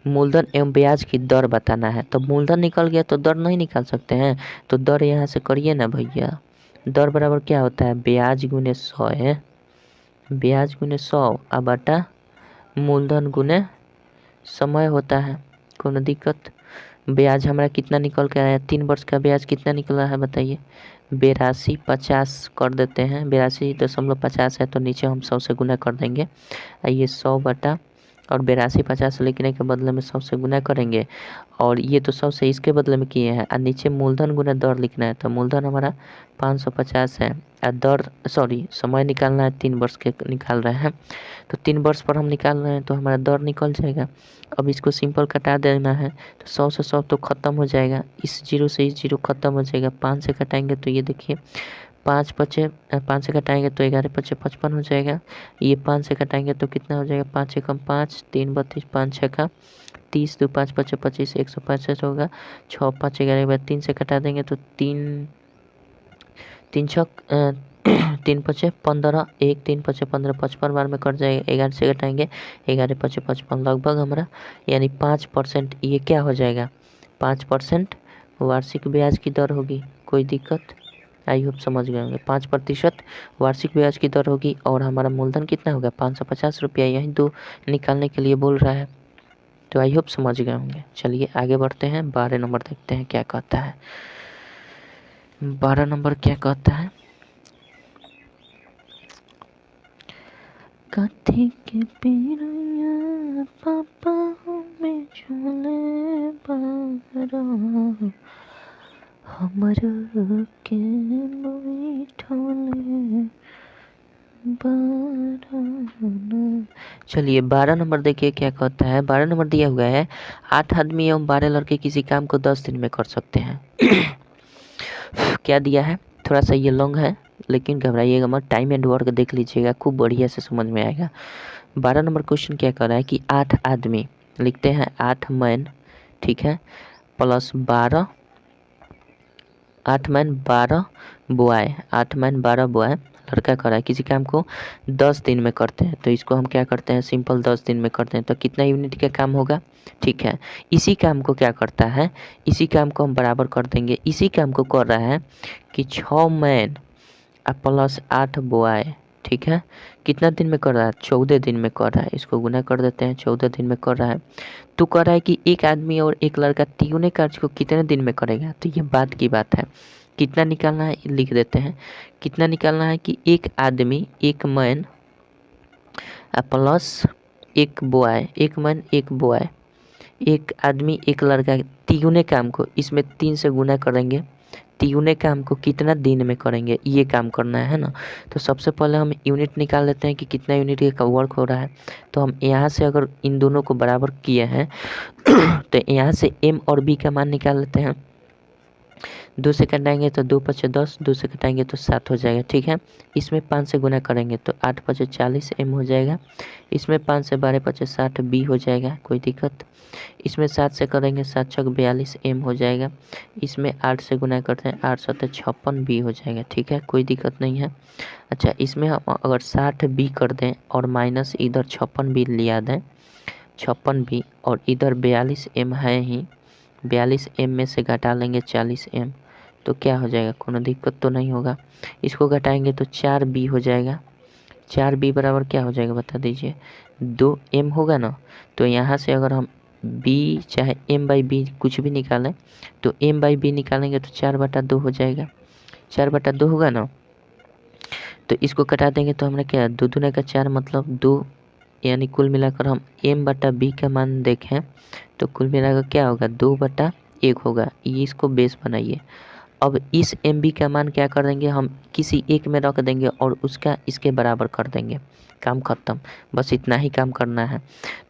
मूलधन एवं ब्याज की दर बताना है। तो मूलधन निकल गया तो दर नहीं निकाल सकते हैं, तो दर यहाँ से करिए ना भैया। दर बराबर क्या होता है, ब्याज गुने 100 है, ब्याज गुने 100 अब बटा मूलधन गुने समय होता है। कोनो दिक्कत। ब्याज हमारा कितना निकल के आया, 3 वर्ष का ब्याज कितना निकला है बताइए, 82.50 कर देते हैं। 82.50 है तो नीचे हम 100 से गुना कर देंगे, ये 100 बटा, और 82.50 लिखने के बदले में 100 से गुना करेंगे, और ये तो 100 से इसके बदले में किए हैं, और नीचे मूलधन गुना दर लिखना है। तो मूलधन हमारा 550 है, और दर समय निकालना है, 3 वर्ष के निकाल रहे हैं, तो 3 वर्ष पर हम निकाल रहे हैं तो हमारा दर निकल जाएगा। अब इसको सिंपल कटा देना है, तो 100 से 100 तो ख़त्म हो जाएगा, इस 0 से इस 0 ख़त्म हो जाएगा। 5 से कटाएंगे तो ये देखिए 5 से कटाएंगे तो 11 5 55 हो जाएगा। ये 5 से कटाएंगे तो कितना हो जाएगा, 5 एकम 5, 3 32, 5 छक्का 30, 2 5 5 25, 165 होगा। 6 5 11 3 से कटा देंगे तो 3 3 5 15, 1 3 5 15, 55 बार में कट जाएगा। 11 से घटाएंगे, 11 5 55 लगभग हमारा, यानी 5% ये क्या हो जाएगा, 5% वार्षिक ब्याज की दर होगी। कोई दिक्कत, आई होप समझ गए होंगे। 5% वार्षिक ब्याज की दर होगी, और हमारा मूलधन कितना होगा, 550 रुपया, यही दो निकालने के लिए बोल रहा है। तो आई होप समझ गए होंगे। चलिए आगे बढ़ते हैं, 12 नंबर देखते हैं क्या कहता है। 12 नंबर क्या कहता है, कथी के पीरिया पापा हमें झूले बारा हमरो के बैठोले बारा। चलिए 12 नंबर देखिए क्या कहता है। 12 नंबर दिया हुआ है 8 आदमी एवं 12 लड़के किसी काम को 10 दिन में कर सकते हैं। क्या दिया है, थोड़ा सा ये लॉन्ग है लेकिन घबराइएगा मत, टाइम एंड वर्क देख लीजिएगा, खूब बढ़िया से समझ में आएगा। 12 नंबर क्वेश्चन क्या कर रहा है कि 8 आदमी, लिखते हैं 8 मैन, ठीक है, plus 12, 8 man 12 boy, 8 man 12 boy लड़का कर रहा है, किसी काम को 10 दिन में करते हैं। तो इसको हम क्या करते हैं, सिंपल 10 दिन में करते हैं। तो कितना यूनिट का काम होगा, ठीक है। इसी काम को क्या करता है, इसी काम को हम बराबर कर देंगे। इसी काम को कर रहा है कि 6 मैन प्लस 8 बॉय, ठीक है, कितना दिन में कर रहा है, 14 दिन में कर रहा है। इसको गुना कर देते हैं, 14 दिन में कर रहा है। तो कह रहा है कि एक आदमी और एक लड़का तीनों कार्य को कितने दिन में करेगा। तो ये बात की बात है, कितना निकालना है लिख देते हैं। कितना निकालना है कि एक आदमी एक मैन प्लस एक बॉय, एक मैन एक बॉय, एक आदमी एक लड़का, तीनों काम को इसमें 3 से गुना करेंगे। तीनों काम को कितना दिन में करेंगे, ये काम करना है ना। तो सबसे पहले हम यूनिट निकाल लेते हैं कि कितना यूनिट का वर्क हो रहा है। तो हम यहाँ से अगर इन दोनों को बराबर किए हैं तो यहाँ से m और b का मान निकाल लेते हैं। 2 से घटाएंगे तो 2 पचे 10, 2 से घटाएंगे तो 7 हो जाएगा, ठीक है। इसमें 5 से गुना करेंगे तो 8 पचे 40 m हो जाएगा। इसमें 5 से 12 पचे 60 b हो जाएगा, कोई दिक्कत। इसमें 7 से करेंगे 7 छक 42 m हो जाएगा। इसमें 8 से गुना करते हैं 8 सत्ते 56 b हो जाएगा, ठीक है, कोई दिक्कत नहीं है। अच्छा, इसमें हम अगर 60 b कर दें और माइनस इधर 56 b लिया दें, 56 b और इधर 42 m है ही, 42 m में से घटा लेंगे 40 m, तो क्या हो जाएगा, कोनो दिक्कत तो नहीं होगा। इसको घटाएंगे तो 4b हो जाएगा। 4b बराबर क्या हो जाएगा बता दीजिए, 2m होगा ना। तो यहाँ से अगर हम b चाहे m/b कुछ भी निकालें तो m/b निकालेंगे तो 4/2 हो जाएगा। 4/2 होगा ना। तो इसको कटा देंगे तो हमने क्या, 2 दूना का 4 मतलब 2, यानी कुल मिलाकर हम m/b का मान देखें तो कुल मिलाकर क्या होगा, 2/1 होगा। ये इसको बेस बनाइए। अब इस mb का मान क्या कर देंगे, हम किसी एक में रख देंगे और उसका इसके बराबर कर देंगे, काम खत्म। बस इतना ही काम करना है।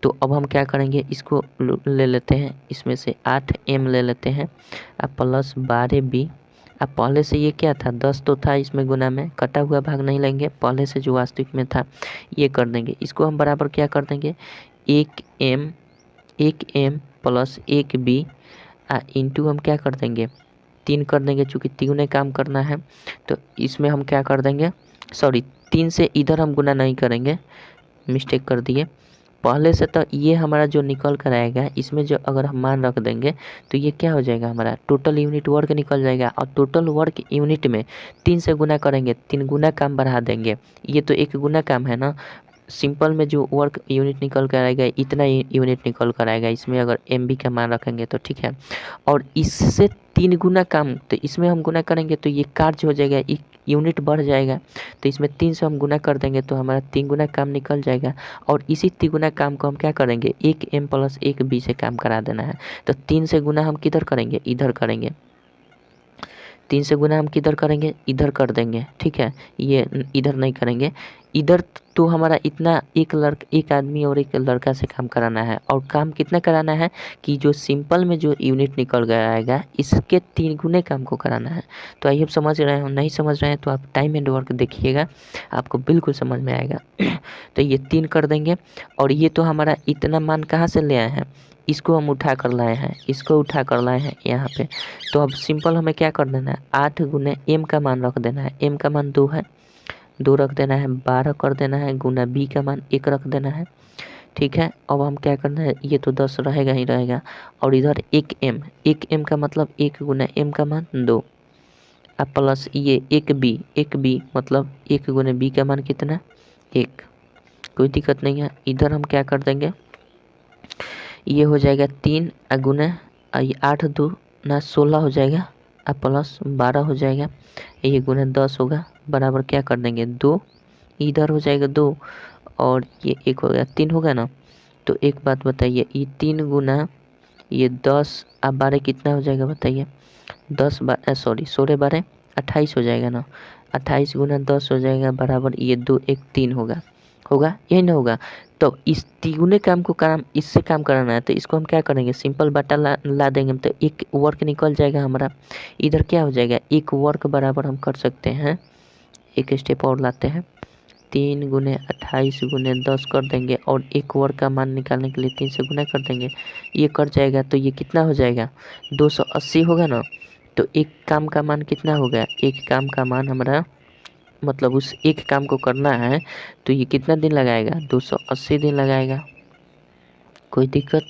तो अब हम क्या करेंगे, इसको ले लेते हैं, इसमें से 8m ले लेते हैं प्लस 12b। अब पहले से ये क्या था, 10 तो था, इसमें गुना में कटा हुआ भाग नहीं लेंगे, पहले से जो वास्तविक में था ये कर देंगे। इसको हम बराबर क्या कर देंगे, 1m प्लस 1b इंटू हम क्या कर देंगे, 3 कर देंगे, चूँकि तीनों काम करना है। तो इसमें हम क्या कर देंगे, सॉरी 3 से इधर हम गुना नहीं करेंगे, मिस्टेक कर दिए पहले से। तो ये हमारा जो निकल कर आएगा, इसमें जो अगर हम मान रख देंगे तो ये क्या हो जाएगा, हमारा टोटल यूनिट वर्क निकल जाएगा। और टोटल वर्क यूनिट में 3 से गुना करेंगे, 3 गुना काम बढ़ा देंगे। ये तो 1 गुना काम है ना, सिंपल में जो वर्क यूनिट निकल कर आएगा इतना यूनिट निकल कर आएगा। इसमें अगर mb का मान रखेंगे तो ठीक है। और इससे 3 गुना काम, तो इसमें हम गुना करेंगे तो ये कार्य हो जाएगा, एक यूनिट बढ़ जाएगा। तो इसमें 3 से हम गुना कर देंगे तो हमारा 3 गुना काम निकल जाएगा। और इसी 3 गुना काम को हम क्या करेंगे, 1m प्लस 1b से काम करा देना है। तो 3 से गुना हम किधर करेंगे, इधर करेंगे। 3 से गुना हम किधर करेंगे, इधर कर देंगे, ठीक है। ये इधर नहीं करेंगे, इधर तो हमारा इतना एक आदमी और एक लड़का से काम कराना है। और काम कितना कराना है कि जो सिंपल में जो यूनिट निकल गया आएगा इसके 3 गुने काम को कराना है। तो आइए, आप समझ रहे हो, नहीं समझ रहे हैं तो आप टाइम एंड वर्क देखिएगा, आपको बिल्कुल समझ में आएगा। तो ये 3 कर देंगे। और ये तो हमारा इतना मान कहाँ से ले आए हैं, इसको हम उठा कर लाए हैं, इसको उठा कर लाए हैं यहाँ पे। तो अब सिंपल हमें क्या कर देना है, 8 गुने m का मान रख देना है। m का मान 2 है, 2 रख देना है, 12 कर देना है, गुना b का मान 1 रख देना है, ठीक है। अब हम क्या करना है, ये तो 10 रहेगा ही रहेगा। और इधर 1m का मतलब 1 गुना m का मान 2 अब प्लस ये 1b मतलब 1 गुने b का मान कितना, 1, कोई दिक्कत नहीं है। इधर हम क्या कर देंगे, ये हो जाएगा 3 गुना 8 2 ना 16 हो जाएगा, अब प्लस 12 हो जाएगा, ये गुना 10 होगा, बराबर क्या कर देंगे 2, इधर हो जाएगा 2 और ये 1 हो गया, 3 होगा ना। तो एक बात बताइए, ये 3 गुना ये 10 अब 12 कितना हो जाएगा बताइए। 16 12 28 हो जाएगा ना। 28 गुना 10 हो जाएगा बराबर ये 2 1 3 होगा, यही ना होगा। तो इस तिगुने काम को काम इससे काम कराना है तो इसको हम क्या करेंगे, सिंपल बटा ला देंगे तो एक वर्क निकल जाएगा हमारा। इधर क्या हो जाएगा, एक वर्क बराबर हम कर सकते हैं, एक स्टेप और लाते हैं, 3 गुने 28 गुने 10 कर देंगे और एक वर्ग का मान निकालने के लिए 3 से गुना कर देंगे, ये कट जाएगा। तो ये कितना हो जाएगा, 280 होगा ना। तो एक काम का मान कितना हो गया, एक काम का मान हमारा मतलब उस एक काम को करना है तो ये कितना दिन लगाएगा, 280 दिन लगाएगा। कोई दिक्कत,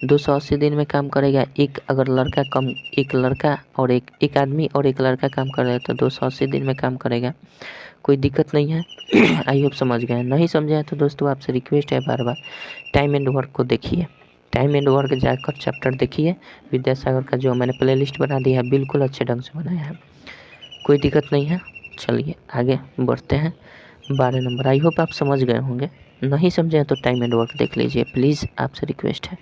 280 दिन में काम करेगा। एक लड़का और एक आदमी और एक लड़का काम कर रहा है तो 280 दिन में काम करेगा, कोई दिक्कत नहीं है। आई होप समझ गए, नहीं समझे हैं तो दोस्तों आपसे रिक्वेस्ट है बार बार टाइम एंड वर्क को देखिए, टाइम एंड वर्क जाकर चैप्टर देखिए। विद्यासागर का जो मैंने प्लेलिस्ट बना दिया है बिल्कुल अच्छे ढंग से बनाया है, कोई दिक्कत नहीं है। चलिए आगे बढ़ते हैं, 12 नंबर। आई होप आप समझ गए होंगे, नहीं समझे हैं तो टाइम एंड वर्क देख लीजिए प्लीज़, आपसे रिक्वेस्ट है।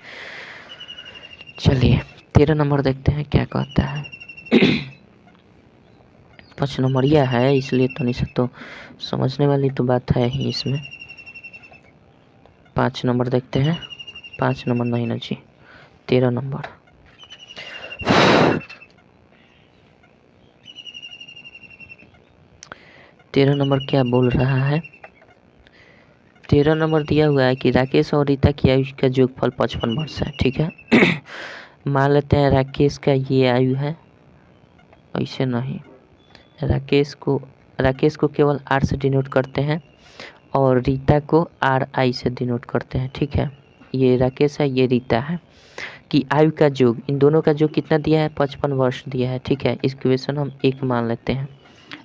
चलिए 13 नंबर देखते हैं क्या कहता है। 5 नंबरिया है इसलिए तनी सा तो समझने वाली तो बात है ही इसमें। 5 नंबर देखते हैं, 5 नंबर नहीं ना जी, 13 नंबर। तेरह नंबर क्या बोल रहा है, 13 नंबर दिया हुआ है कि राकेश और रीता की आयु का योगफल 55 वर्ष है, ठीक है। मान लेते हैं राकेश का ये आयु है, ऐसे नहीं, राकेश को केवल R से डिनोट करते हैं और रीता को RI से डिनोट करते हैं, ठीक है। ये राकेश है, ये रीता है, कि आयु का योग, इन दोनों का योग कितना दिया है, 55 वर्ष दिया है, ठीक है। इस क्वेश्चन हम 1 मान लेते हैं,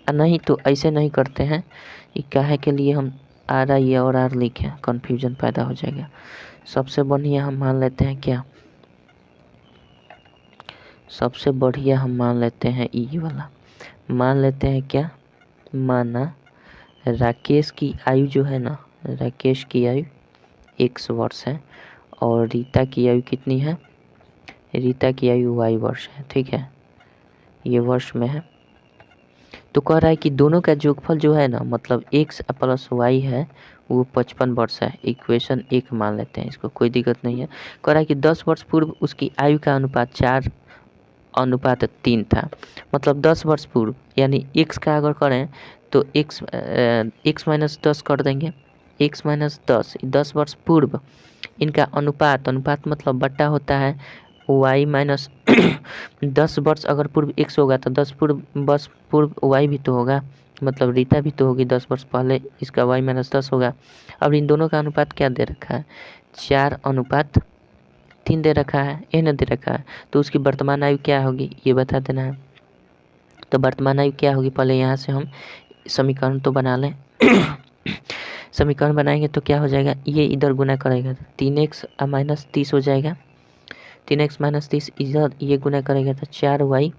नहीं तो ऐसे नहीं करते हैं, काहे के लिए हम RI और R लिखें, कन्फ्यूजन पैदा हो जाएगा। सबसे बढ़िया हम मान लेते हैं क्या, सबसे बढ़िया हम मान लेते हैं ये वाला, मान लेते हैं क्या, माना राकेश की आयु जो है ना, राकेश की आयु 1 वर्ष है और रीता की आयु कितनी है, रीता की आयु Y वर्ष है, ठीक है, ये वर्ष में है। तो कह रहा है कि दोनों का योगफल जो है ना, मतलब X प्लस Y है वो 55 वर्ष है। इक्वेशन 1 मान लेते हैं इसको, कोई दिक्कत नहीं है। कह रहा है कि 10 वर्ष पूर्व उसकी आयु का अनुपात 4:3 था, मतलब 10 वर्ष पूर्व, यानी X का अगर करें तो X माइनस 10 कर देंगे, X माइनस 10 वर्ष पूर्व इनका अनुपात मतलब बट्टा होता है Y माइनस 10 वर्ष अगर पूर्व X होगा तो 10 वर्ष पूर्व Y भी तो होगा, मतलब रीता भी तो होगी 10 वर्ष पहले, इसका Y माइनस 10 होगा। अब इन दोनों का अनुपात क्या दे रखा है, 4:3 दे रखा है, ये न दे रखा है। तो उसकी वर्तमान आयु क्या होगी ये बता देना है। तो वर्तमान आयु क्या होगी, पहले यहाँ से हम समीकरण तो बना लें। समीकरण बनाएंगे तो क्या हो जाएगा, ये इधर गुना करेगा तो 3x माइनस 30 हो जाएगा, 3x माइनस 30 इधर ये गुना करेगा तो 4y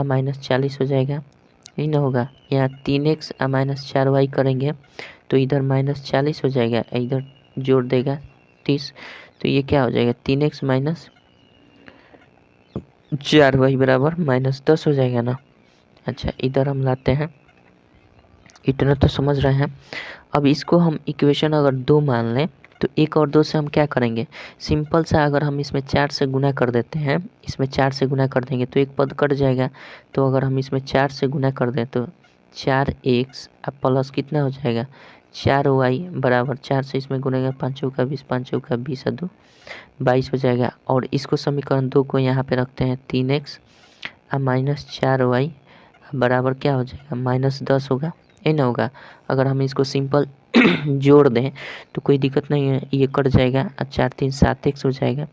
माइनस 40 हो जाएगा, यही ना होगा। यहाँ 3x माइनस 4y करेंगे तो इधर माइनस 40 हो जाएगा, इधर जोड़ देगा 30, तो ये क्या हो जाएगा, 3x माइनस 4y बराबर माइनस 10 हो जाएगा ना। अच्छा इधर हम लाते हैं, इतना तो समझ रहे हैं। अब इसको हम इक्वेशन अगर 2 मान लें तो 1 और 2 से हम क्या करेंगे, सिंपल सा अगर हम इसमें 4 से गुना कर देते हैं, इसमें 4 से गुना कर देंगे तो एक पद कट जाएगा। तो अगर हम इसमें 4 से गुना कर दें तो 4x प्लस कितना हो जाएगा, 4y बराबर 4 से इसमें गुनेगा 5 चौका 20, 5 चौका 20 2 22 हो जाएगा। और इसको समीकरण 2 को यहाँ पे रखते हैं, 3x माइनस 4y बराबर क्या हो जाएगा, माइनस 10 होगा, ये ना होगा। अगर हम इसको सिंपल जोड़ दें तो कोई दिक्कत नहीं है, ये कट जाएगा, 4 3 7x हो जाएगा,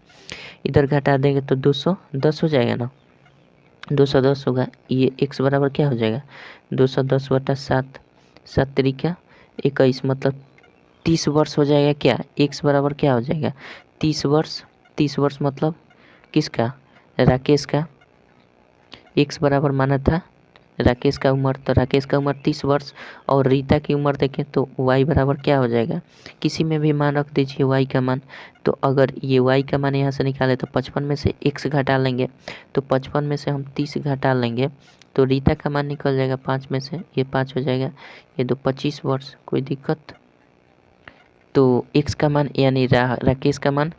इधर घटा देंगे तो 210 हो जाएगा ना, 210 होगा। ये x बराबर क्या हो जाएगा, 210 बटा 7, 7 तरीका 21, मतलब 30 वर्ष हो जाएगा। क्या x बराबर क्या हो जाएगा, 30 वर्ष, 30 वर्ष मतलब किसका, राकेश का। x बराबर माना था राकेश का उम्र, तो राकेश का उम्र 30 वर्ष और रीता की उम्र देखें तो y बराबर क्या हो जाएगा, किसी में भी मान रख दीजिए y का मान। तो अगर ये y का मान यहाँ से निकाले तो 55 में से x घटा लेंगे, तो 55 में से हम 30 घटा लेंगे तो रीता का मान निकल जाएगा 5 में से, ये 5 हो जाएगा, ये 25 वर्ष, कोई दिक्कत। तो x का मान यानी राकेश का मान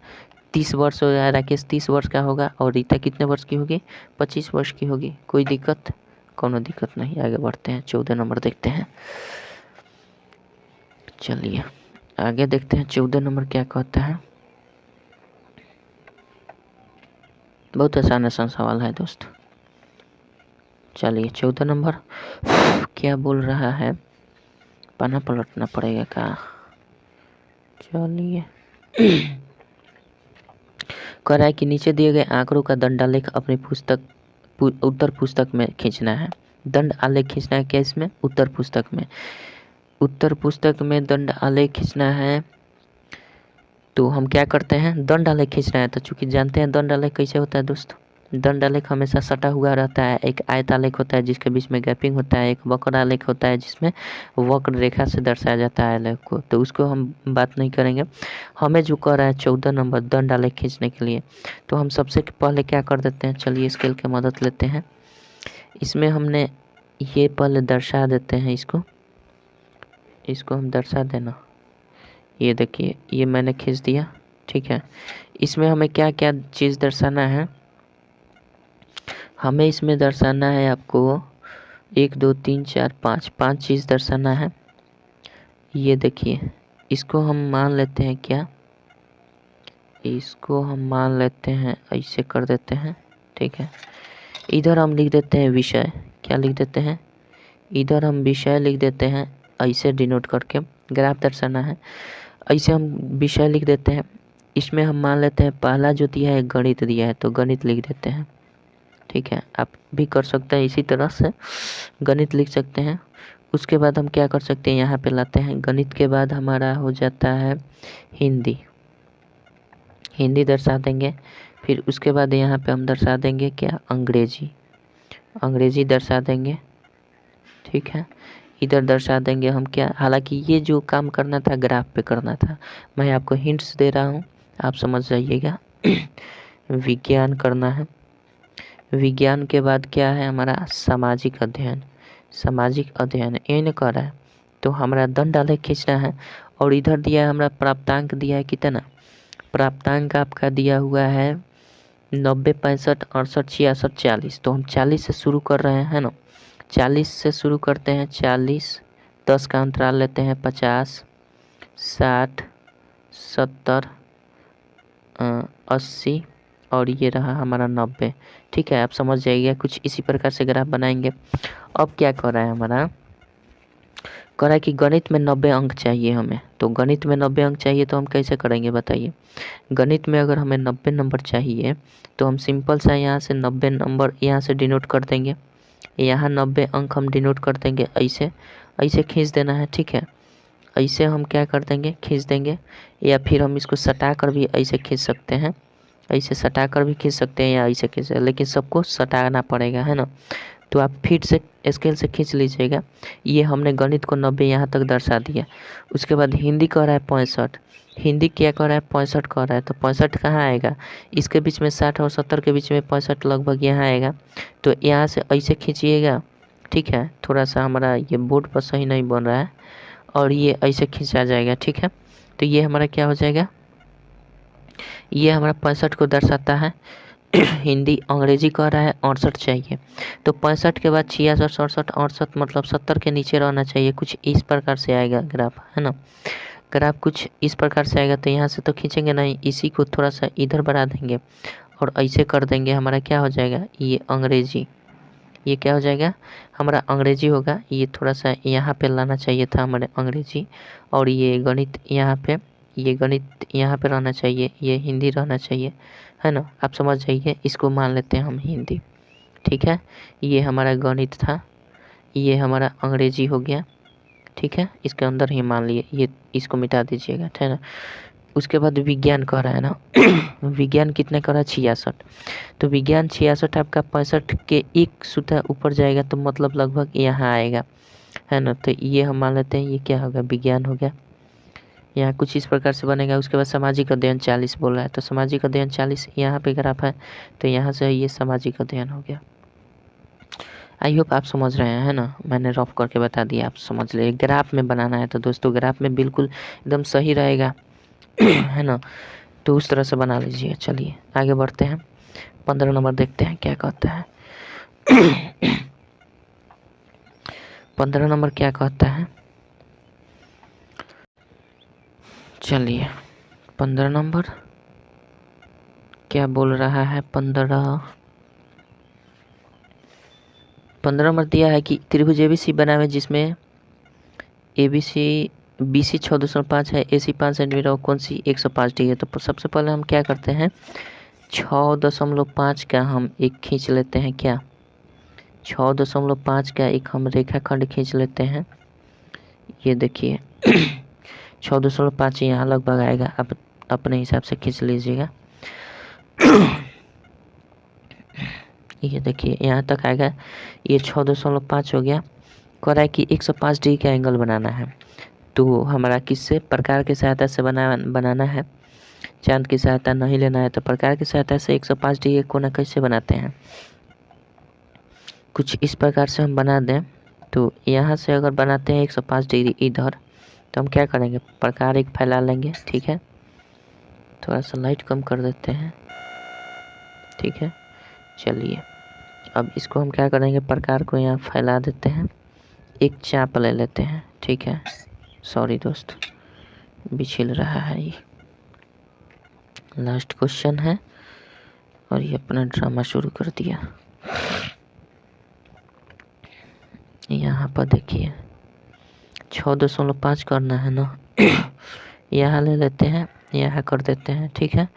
30 वर्ष हो गया, राकेश 30 वर्ष का होगा और रीता कितने वर्ष की होगी, 25 वर्ष की होगी। कोई दिक्कत, कोनो दिक्कत नहीं। आगे बढ़ते हैं, 14 नंबर देखते हैं। चलिए आगे देखते हैं 14 नंबर क्या कहता है। बहुत आसान सवाल है दोस्त। चलिए 14 नंबर क्या बोल रहा है, पन्ना पलटना पड़ेगा का। चलिए कह रहा है कि नीचे दिए गए आंकड़ों का दंडालेख अपनी उत्तर पुस्तक में खींचना है। दंड आलेख खींचना है क्या इसमें, उत्तर पुस्तक में, उत्तर पुस्तक में दंड आलेख खींचना है। तो हम क्या करते हैं, दंड आलेख खींचना है तो चूंकि जानते हैं दंड आलेख कैसे होता है दोस्त, दंड आलेख हमेशा सटा हुआ रहता है। एक आयत आलेख होता है जिसके बीच में गैपिंग होता है, एक वक्र आलेख होता है जिसमें वक्र रेखा से दर्शाया जाता है आलेख को, तो उसको हम बात नहीं करेंगे। हमें जो कह रहा है 14 नंबर दंड आलेख खींचने के लिए, तो हम सबसे पहले क्या कर देते हैं, चलिए स्केल की मदद लेते हैं। इसमें हमने ये पहले दर्शा देते हैं, इसको हम दर्शा देना, ये देखिए ये मैंने खींच दिया, ठीक है। इसमें हमें क्या क्या चीज़ दर्शाना है, हमें इसमें दर्शाना है आपको 1 2 3 4 5 चीज़ दर्शाना है। ये देखिए इसको हम मान लेते हैं क्या, इसको हम मान लेते हैं ऐसे कर देते हैं, ठीक है। इधर हम लिख देते हैं विषय, क्या लिख देते हैं, इधर हम विषय लिख देते हैं ऐसे डिनोट करके, ग्राफ दर्शाना है ऐसे हम विषय लिख देते हैं। इसमें हम मान लेते हैं पहला जो दिया है गणित दिया है तो गणित लिख देते हैं, ठीक है। आप भी कर सकते हैं इसी तरह से गणित लिख सकते हैं। उसके बाद हम क्या कर सकते हैं, यहाँ पे लाते हैं, गणित के बाद हमारा हो जाता है हिंदी, हिंदी दर्शा देंगे। फिर उसके बाद यहाँ पे हम दर्शा देंगे क्या, अंग्रेजी, अंग्रेजी दर्शा देंगे, ठीक है। इधर दर्शा देंगे हम क्या, हालांकि ये जो काम करना था ग्राफ पे करना था, मैं आपको हिंट्स दे रहा हूँ, आप समझ जाइएगा। विज्ञान करना है, विज्ञान के बाद क्या है हमारा सामाजिक अध्ययन, सामाजिक अध्ययन इन कर रहा है तो हमारा दंड आलेख खींचना है। और इधर दिया है हमारा प्राप्तांक दिया है कितना, प्राप्तांक आपका दिया हुआ है 90 65 68 66 40, तो हम 40 से शुरू कर रहे हैं ना, 40 से शुरू करते हैं, 40 10 का अंतराल लेते हैं, 50 60 70 80 और ये रहा हमारा 90, ठीक है। आप समझ जाइएगा, कुछ इसी प्रकार से ग्राफ बनाएंगे। अब क्या कर रहा है हमारा, कह रहा है कि गणित में 90 अंक चाहिए हमें, तो गणित में 90 अंक चाहिए तो हम कैसे करेंगे बताइए। गणित में अगर हमें 90 नंबर चाहिए तो हम सिंपल सा यहाँ से 90 नंबर यहाँ से डिनोट कर देंगे, यहाँ 90 अंक हम डिनोट कर देंगे, ऐसे ऐसे खींच देना है, ठीक है। ऐसे हम क्या कर देंगे, खींच देंगे, या फिर हम इसको सटा कर भी ऐसे खींच सकते हैं, ऐसे सटा कर भी खींच सकते हैं या ऐसे खींच, लेकिन सबको सटाना पड़ेगा, है ना। तो आप फिर से स्केल से खींच लीजिएगा। ये हमने गणित को 90 यहाँ तक दर्शा दिया। उसके बाद हिंदी कह रहा है 65, हिंदी क्या कह रहा है 65 कह रहा है, तो 65 कहाँ आएगा, इसके बीच में 60 और 70 के बीच में 65 लगभग यहाँ आएगा, तो यहाँ से ऐसे खींचिएगा, ठीक है। थोड़ा सा हमारा ये बोर्ड पर सही नहीं बन रहा है, और ये ऐसे खींचा जाएगा, ठीक है। तो ये हमारा क्या हो जाएगा, ये हमारा 65 को दर्शाता है। हिंदी अंग्रेजी कह रहा है 68 चाहिए, तो 65 के बाद 66 67 68 मतलब 70 के नीचे रहना चाहिए, कुछ इस प्रकार से आएगा ग्राफ, है ना। ग्राफ कुछ इस प्रकार से आएगा, तो यहाँ से तो खींचेंगे नहीं, इसी को थोड़ा सा इधर बढ़ा देंगे और ऐसे कर देंगे, हमारा क्या हो जाएगा, ये अंग्रेजी, ये क्या हो जाएगा हमारा अंग्रेजी होगा। ये थोड़ा सा यहाँ पे लाना चाहिए था हमारे अंग्रेजी, और ये गणित यहाँ पे, ये गणित यहाँ पे रहना चाहिए, ये हिंदी रहना चाहिए, है ना। आप समझ जाइए, इसको मान लेते हैं हम हिंदी, ठीक है। ये हमारा गणित था, ये हमारा अंग्रेजी हो गया, ठीक है। इसके अंदर ही मान लिए, ये इसको मिटा दीजिएगा, है ना। उसके बाद विज्ञान कह रहा है ना विज्ञान कितने कह रहा है 66। तो विज्ञान 66 आपका 65 के एक सूत्र ऊपर जाएगा तो मतलब लगभग यहाँ आएगा, है ना। तो ये हम मान लेते हैं ये क्या होगा, विज्ञान हो गया। यहाँ कुछ इस प्रकार से बनेगा। उसके बाद सामाजिक अध्ययन 40 बोल रहा है, तो सामाजिक अध्ययन 40 यहाँ पे ग्राफ है, तो यहाँ से ये सामाजिक अध्ययन हो गया। आई होप आप समझ रहे हैं, है ना। मैंने रफ करके बता दिया, आप समझ ले। ग्राफ में बनाना है तो दोस्तों ग्राफ में बिल्कुल एकदम सही रहेगा है ना, तो उस तरह से बना लीजिए। चलिए आगे बढ़ते हैं, 15 नंबर देखते हैं क्या कहता है 15 नंबर क्या कहता है, चलिए 15 नंबर क्या बोल रहा है। 15 नंबर दिया है कि त्रिभुज एबीसी बना हुआ जिसमें एबीसी बीसी 6.5 है, एसी 5 सेंटीमीटर और कौन सी 105 डिग्री है। तो सबसे पहले हम क्या करते हैं 6.5 का हम एक खींच लेते हैं, क्या 6.5 का एक हम रेखाखंड खींच लेते हैं। ये देखिए 6.5 यहाँ लगभग आएगा, आप अपने हिसाब से खींच लीजिएगा ये देखिए यहाँ तक आएगा, ये 6.5 हो गया। कह रहा है कि 105 डिग्री का एंगल बनाना है, तो हमारा किससे प्रकार की सहायता से बनाना है, चांद की सहायता नहीं लेना है। तो प्रकार की सहायता से 105 डिग्री का कोना कैसे बनाते हैं, कुछ इस प्रकार से हम बना दें। तो यहाँ से अगर बनाते हैं 105 डिग्री इधर, तो हम क्या करेंगे प्रकार एक फैला लेंगे, ठीक है। थोड़ा सा लाइट कम कर देते हैं, ठीक है। चलिए अब इसको हम क्या करेंगे, प्रकार को यहाँ फैला देते हैं, एक चाप ले लेते हैं, ठीक है। सॉरी दोस्त बिछिल रहा है, ये लास्ट क्वेश्चन है और ये अपना ड्रामा शुरू कर दिया। यहाँ पर देखिए 6.5 करना है ना यहाँ ले लेते हैं, यहाँ कर देते हैं, ठीक है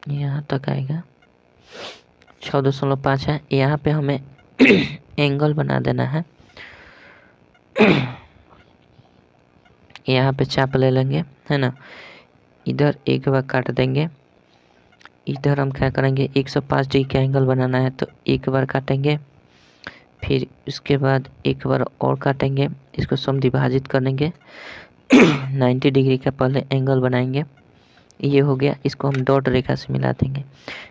यहाँ तक आएगा 6.5 है। यहाँ पे हमें एंगल बना देना है यहाँ पे चाप ले लेंगे, है ना। इधर एक बार काट देंगे, इधर हम क्या करेंगे 105 डिग्री का एंगल बनाना है, तो एक बार काटेंगे, फिर उसके बाद एक बार और काटेंगे, इसको समद्विभाजित करेंगे 90 डिग्री का पहले एंगल बनाएंगे। ये हो गया, इसको हम डॉट रेखा से मिला देंगे।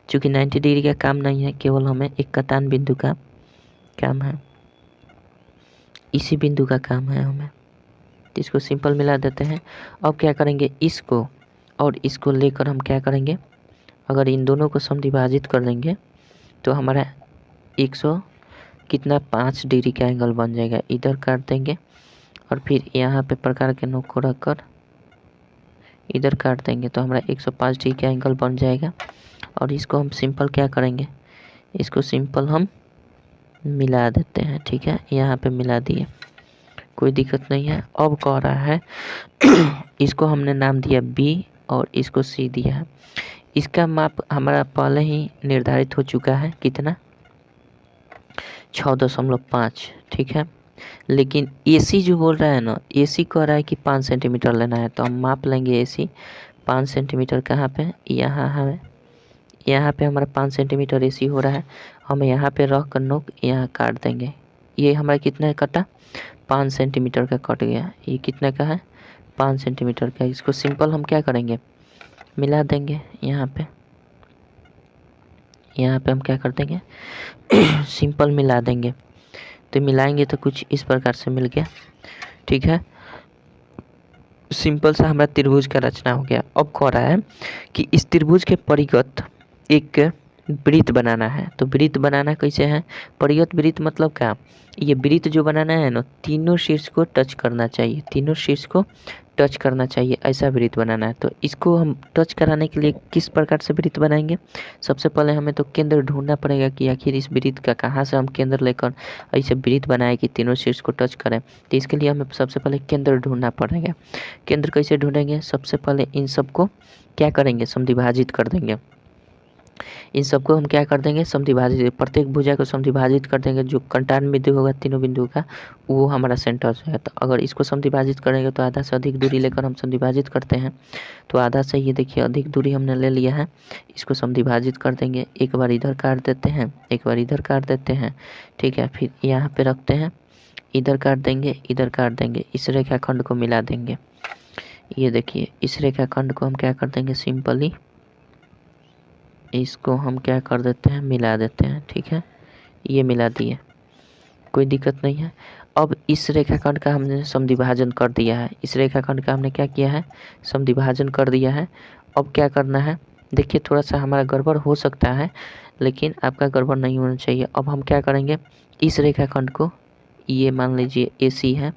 क्योंकि 90 डिग्री का काम नहीं है, केवल हमें एक कटान बिंदु का काम है, इसी बिंदु का काम है हमें, तो इसको सिंपल मिला देते हैं। अब क्या करेंगे, इसको और इसको लेकर हम क्या करेंगे, अगर इन दोनों को समद्विभाजित कर देंगे तो हमारा 5 डिग्री का एंगल बन जाएगा। इधर काट देंगे और फिर यहाँ पे प्रकार के नोक को रखकर इधर काट देंगे, तो हमारा 105 डिग्री का एंगल बन जाएगा। और इसको हम सिंपल क्या करेंगे, इसको सिंपल हम मिला देते हैं, ठीक है। यहाँ पे मिला दिए, कोई दिक्कत नहीं है। अब कह रहा है इसको हमने नाम दिया B और इसको C दिया है। इसका माप हमारा पहले ही निर्धारित हो चुका है, कितना 6.5, ठीक है। लेकिन AC जो बोल रहा है ना, AC कह रहा है कि 5 सेंटीमीटर लेना है, तो हम माप लेंगे AC 5 सेंटीमीटर कहाँ पे, यहाँ है, यहाँ पे हमारा 5 सेंटीमीटर AC हो रहा है। हम यहाँ पे रख कर नोक यहाँ काट देंगे। ये हमारा कितना कटा 5 सेंटीमीटर का कट गया। ये कितना का है 5 सेंटीमीटर का। इसको सिंपल हम क्या करेंगे मिला देंगे, यहाँ पे हम क्या कर देंगे सिंपल मिला देंगे। तो मिलाएंगे तो कुछ इस प्रकार से मिल गया, ठीक है। सिंपल सा हमारा त्रिभुज का रचना हो गया। अब कह रहा है कि इस त्रिभुज के परिगत एक वृत्त बनाना है। तो वृत्त बनाना कैसे है, परिगत वृत्त मतलब क्या, ये वृत्त जो बनाना है ना तीनों शीर्ष को टच करना चाहिए, तीनों शीर्ष को टच करना चाहिए, ऐसा वृत्त बनाना है। तो इसको हम टच कराने के लिए किस प्रकार से वृत्त बनाएंगे, सबसे पहले हमें तो केंद्र ढूंढना पड़ेगा कि आखिर इस वृत्त का कहाँ से हम केंद्र लेकर ऐसे वृत्त बनाए कि तीनों शीर्ष को टच करें। तो इसके लिए हमें सबसे पहले केंद्र ढूंढना पड़ेगा। केंद्र कैसे ढूंढेंगे, सबसे पहले इन सबको क्या करेंगे समद्विभाजित कर देंगे। इन सबको हम क्या कर देंगे, समद्विभाजित, प्रत्येक भुजा को समद्विभाजित कर देंगे। जो कंटान बिंदु होगा तीनों बिंदु का वो हमारा सेंटर है। तो अगर इसको समद्विभाजित करेंगे तो आधा से अधिक दूरी लेकर हम समद्विभाजित करते हैं। तो आधा से ये देखिए अधिक दूरी हमने ले लिया है, इसको समद्विभाजित कर देंगे। एक बार इधर काट देते हैं, एक बार इधर काट देते हैं, ठीक है। फिर यहाँ पे रखते हैं, इधर काट देंगे, इधर काट देंगे, इस रेखाखंड को मिला देंगे। ये देखिए इस रेखाखंड को हम क्या कर देंगे, सिंपली इसको हम क्या कर देते हैं, मिला देते हैं, ठीक है। ये मिला दिए, कोई दिक्कत नहीं है। अब इस रेखाखंड का हमने समद्विभाजन कर दिया है, इस रेखाखंड का हमने क्या किया है, समद्विभाजन कर दिया है। अब क्या करना है, देखिए थोड़ा सा हमारा गड़बड़ हो सकता है, लेकिन आपका गड़बड़ नहीं होना चाहिए। अब हम क्या करेंगे, इस रेखाखंड को, ये मान लीजिए AC है,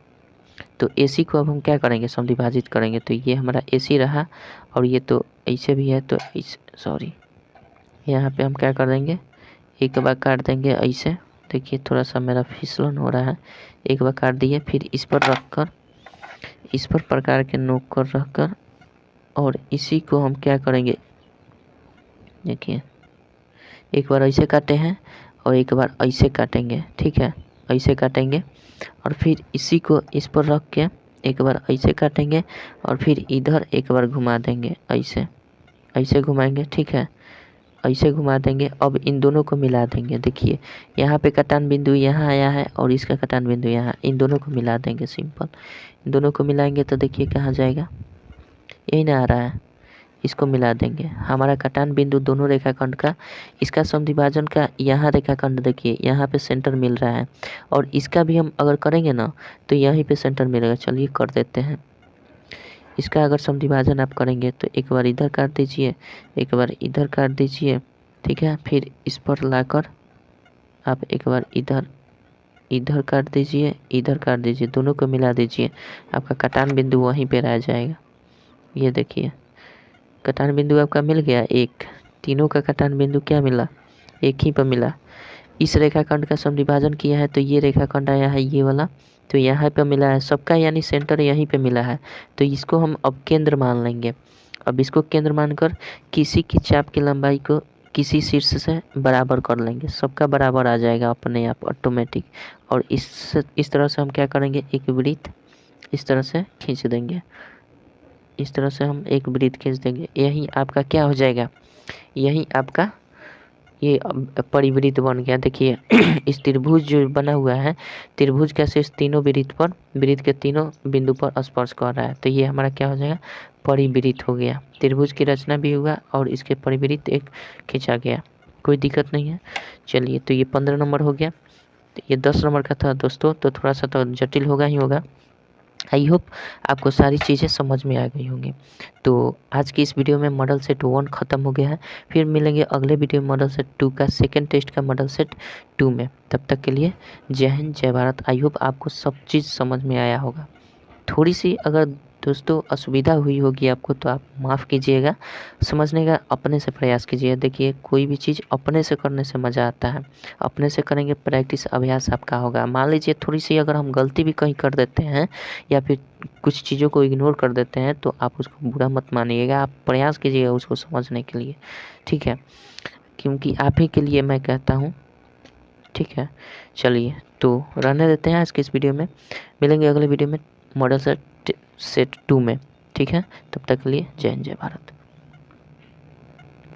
तो AC को अब हम क्या करेंगे, समद्विभाजित करेंगे। तो ये हमारा AC रहा, और ये तो ऐसे भी है, तो इस सॉरी यहाँ पे हम क्या कर देंगे, एक बार काट देंगे ऐसे। देखिए थोड़ा सा मेरा फिसलन हो रहा है, एक बार काट दिए। फिर इस पर रख कर, इस पर प्रकार के नोक कर रख कर, और इसी को हम क्या करेंगे, देखिए एक बार ऐसे काटे हैं और एक बार ऐसे काटेंगे, ठीक है, ऐसे काटेंगे। और फिर इसी को इस पर रख के एक बार ऐसे काटेंगे, और फिर इधर एक बार घुमा देंगे, ऐसे ऐसे घुमाएंगे, ठीक है, ऐसे घुमा देंगे। अब इन दोनों को मिला देंगे। देखिए यहाँ पे कटान बिंदु यहाँ आया है और इसका कटान बिंदु यहाँ, इन दोनों को मिला देंगे सिंपल। इन दोनों को मिलाएंगे तो देखिए कहाँ जाएगा, यही ना आ रहा है, इसको मिला देंगे। हमारा कटान बिंदु दोनों रेखाखंड का, इसका समद्विभाजन का यहाँ रेखाखंड देखिए यहाँ पे सेंटर मिल रहा है, और इसका भी हम अगर करेंगे ना तो यहीं पे सेंटर मिलेगा। चलिए कर देते हैं। इसका अगर समद्विभाजन आप करेंगे तो एक बार इधर काट दीजिए, एक बार इधर काट दीजिए, ठीक है। फिर इस पर लाकर आप एक बार इधर इधर काट दीजिए, इधर काट दीजिए, दोनों को मिला दीजिए, आपका कटान बिंदु वहीं पे रह जाएगा। ये देखिए कटान बिंदु आपका मिल गया एक, तीनों का कटान बिंदु क्या मिला, एक ही पर मिला। इस रेखाखंड का समद्विभाजन किया है तो ये रेखाखंड आया है ये वाला, तो यहाँ पे मिला है सबका, यानी सेंटर यहीं पे मिला है। तो इसको हम अब केंद्र मान लेंगे। अब इसको केंद्र मानकर किसी की चाप की लंबाई को किसी शीर्ष से बराबर कर लेंगे, सबका बराबर आ जाएगा अपने आप ऑटोमेटिक। और इस तरह से हम क्या करेंगे, एक वृत्त इस तरह से खींच देंगे, इस तरह से हम एक वृत्त खींच देंगे। यही आपका क्या हो जाएगा, यही आपका ये परिवृत्त बन गया। देखिए इस त्रिभुज जो बना हुआ है, त्रिभुज का शीर्ष तीनों वृत्त पर, वृत्त के तीनों बिंदु पर स्पर्श कर रहा है, तो ये हमारा क्या हो जाएगा, परिवृत्त हो गया। त्रिभुज की रचना भी हुआ और इसके परिवृत्त एक खींचा गया, कोई दिक्कत नहीं है। चलिए तो ये 15 नंबर हो गया। तो ये 10 नंबर का था दोस्तों, तो थोड़ा सा तो जटिल होगा ही होगा। आई होप आपको सारी चीज़ें समझ में आ गई होंगी। तो आज की इस वीडियो में मॉडल सेट 1 ख़त्म हो गया है। फिर मिलेंगे अगले वीडियो में मॉडल सेट 2 का सेकंड टेस्ट का मॉडल सेट 2 में। तब तक के लिए जय हिंद जय भारत। आई होप आपको सब चीज़ समझ में आया होगा। थोड़ी सी अगर दोस्तों असुविधा हुई होगी आपको तो आप माफ़ कीजिएगा, समझने का अपने से प्रयास कीजिए। देखिए कोई भी चीज़ अपने से करने से मज़ा आता है, अपने से करेंगे प्रैक्टिस अभ्यास आपका होगा। मान लीजिए थोड़ी सी अगर हम गलती भी कहीं कर देते हैं या फिर कुछ चीज़ों को इग्नोर कर देते हैं तो आप उसको बुरा मत मानिएगा, आप प्रयास कीजिएगा उसको समझने के लिए, ठीक है, क्योंकि आप ही के लिए मैं कहता हूँ, ठीक है। चलिए तो रहने देते हैं आज के इस वीडियो में, मिलेंगे अगले वीडियो में मॉडल सेट 2 में, ठीक है। तब तक के लिए जय हिंद जय भारत।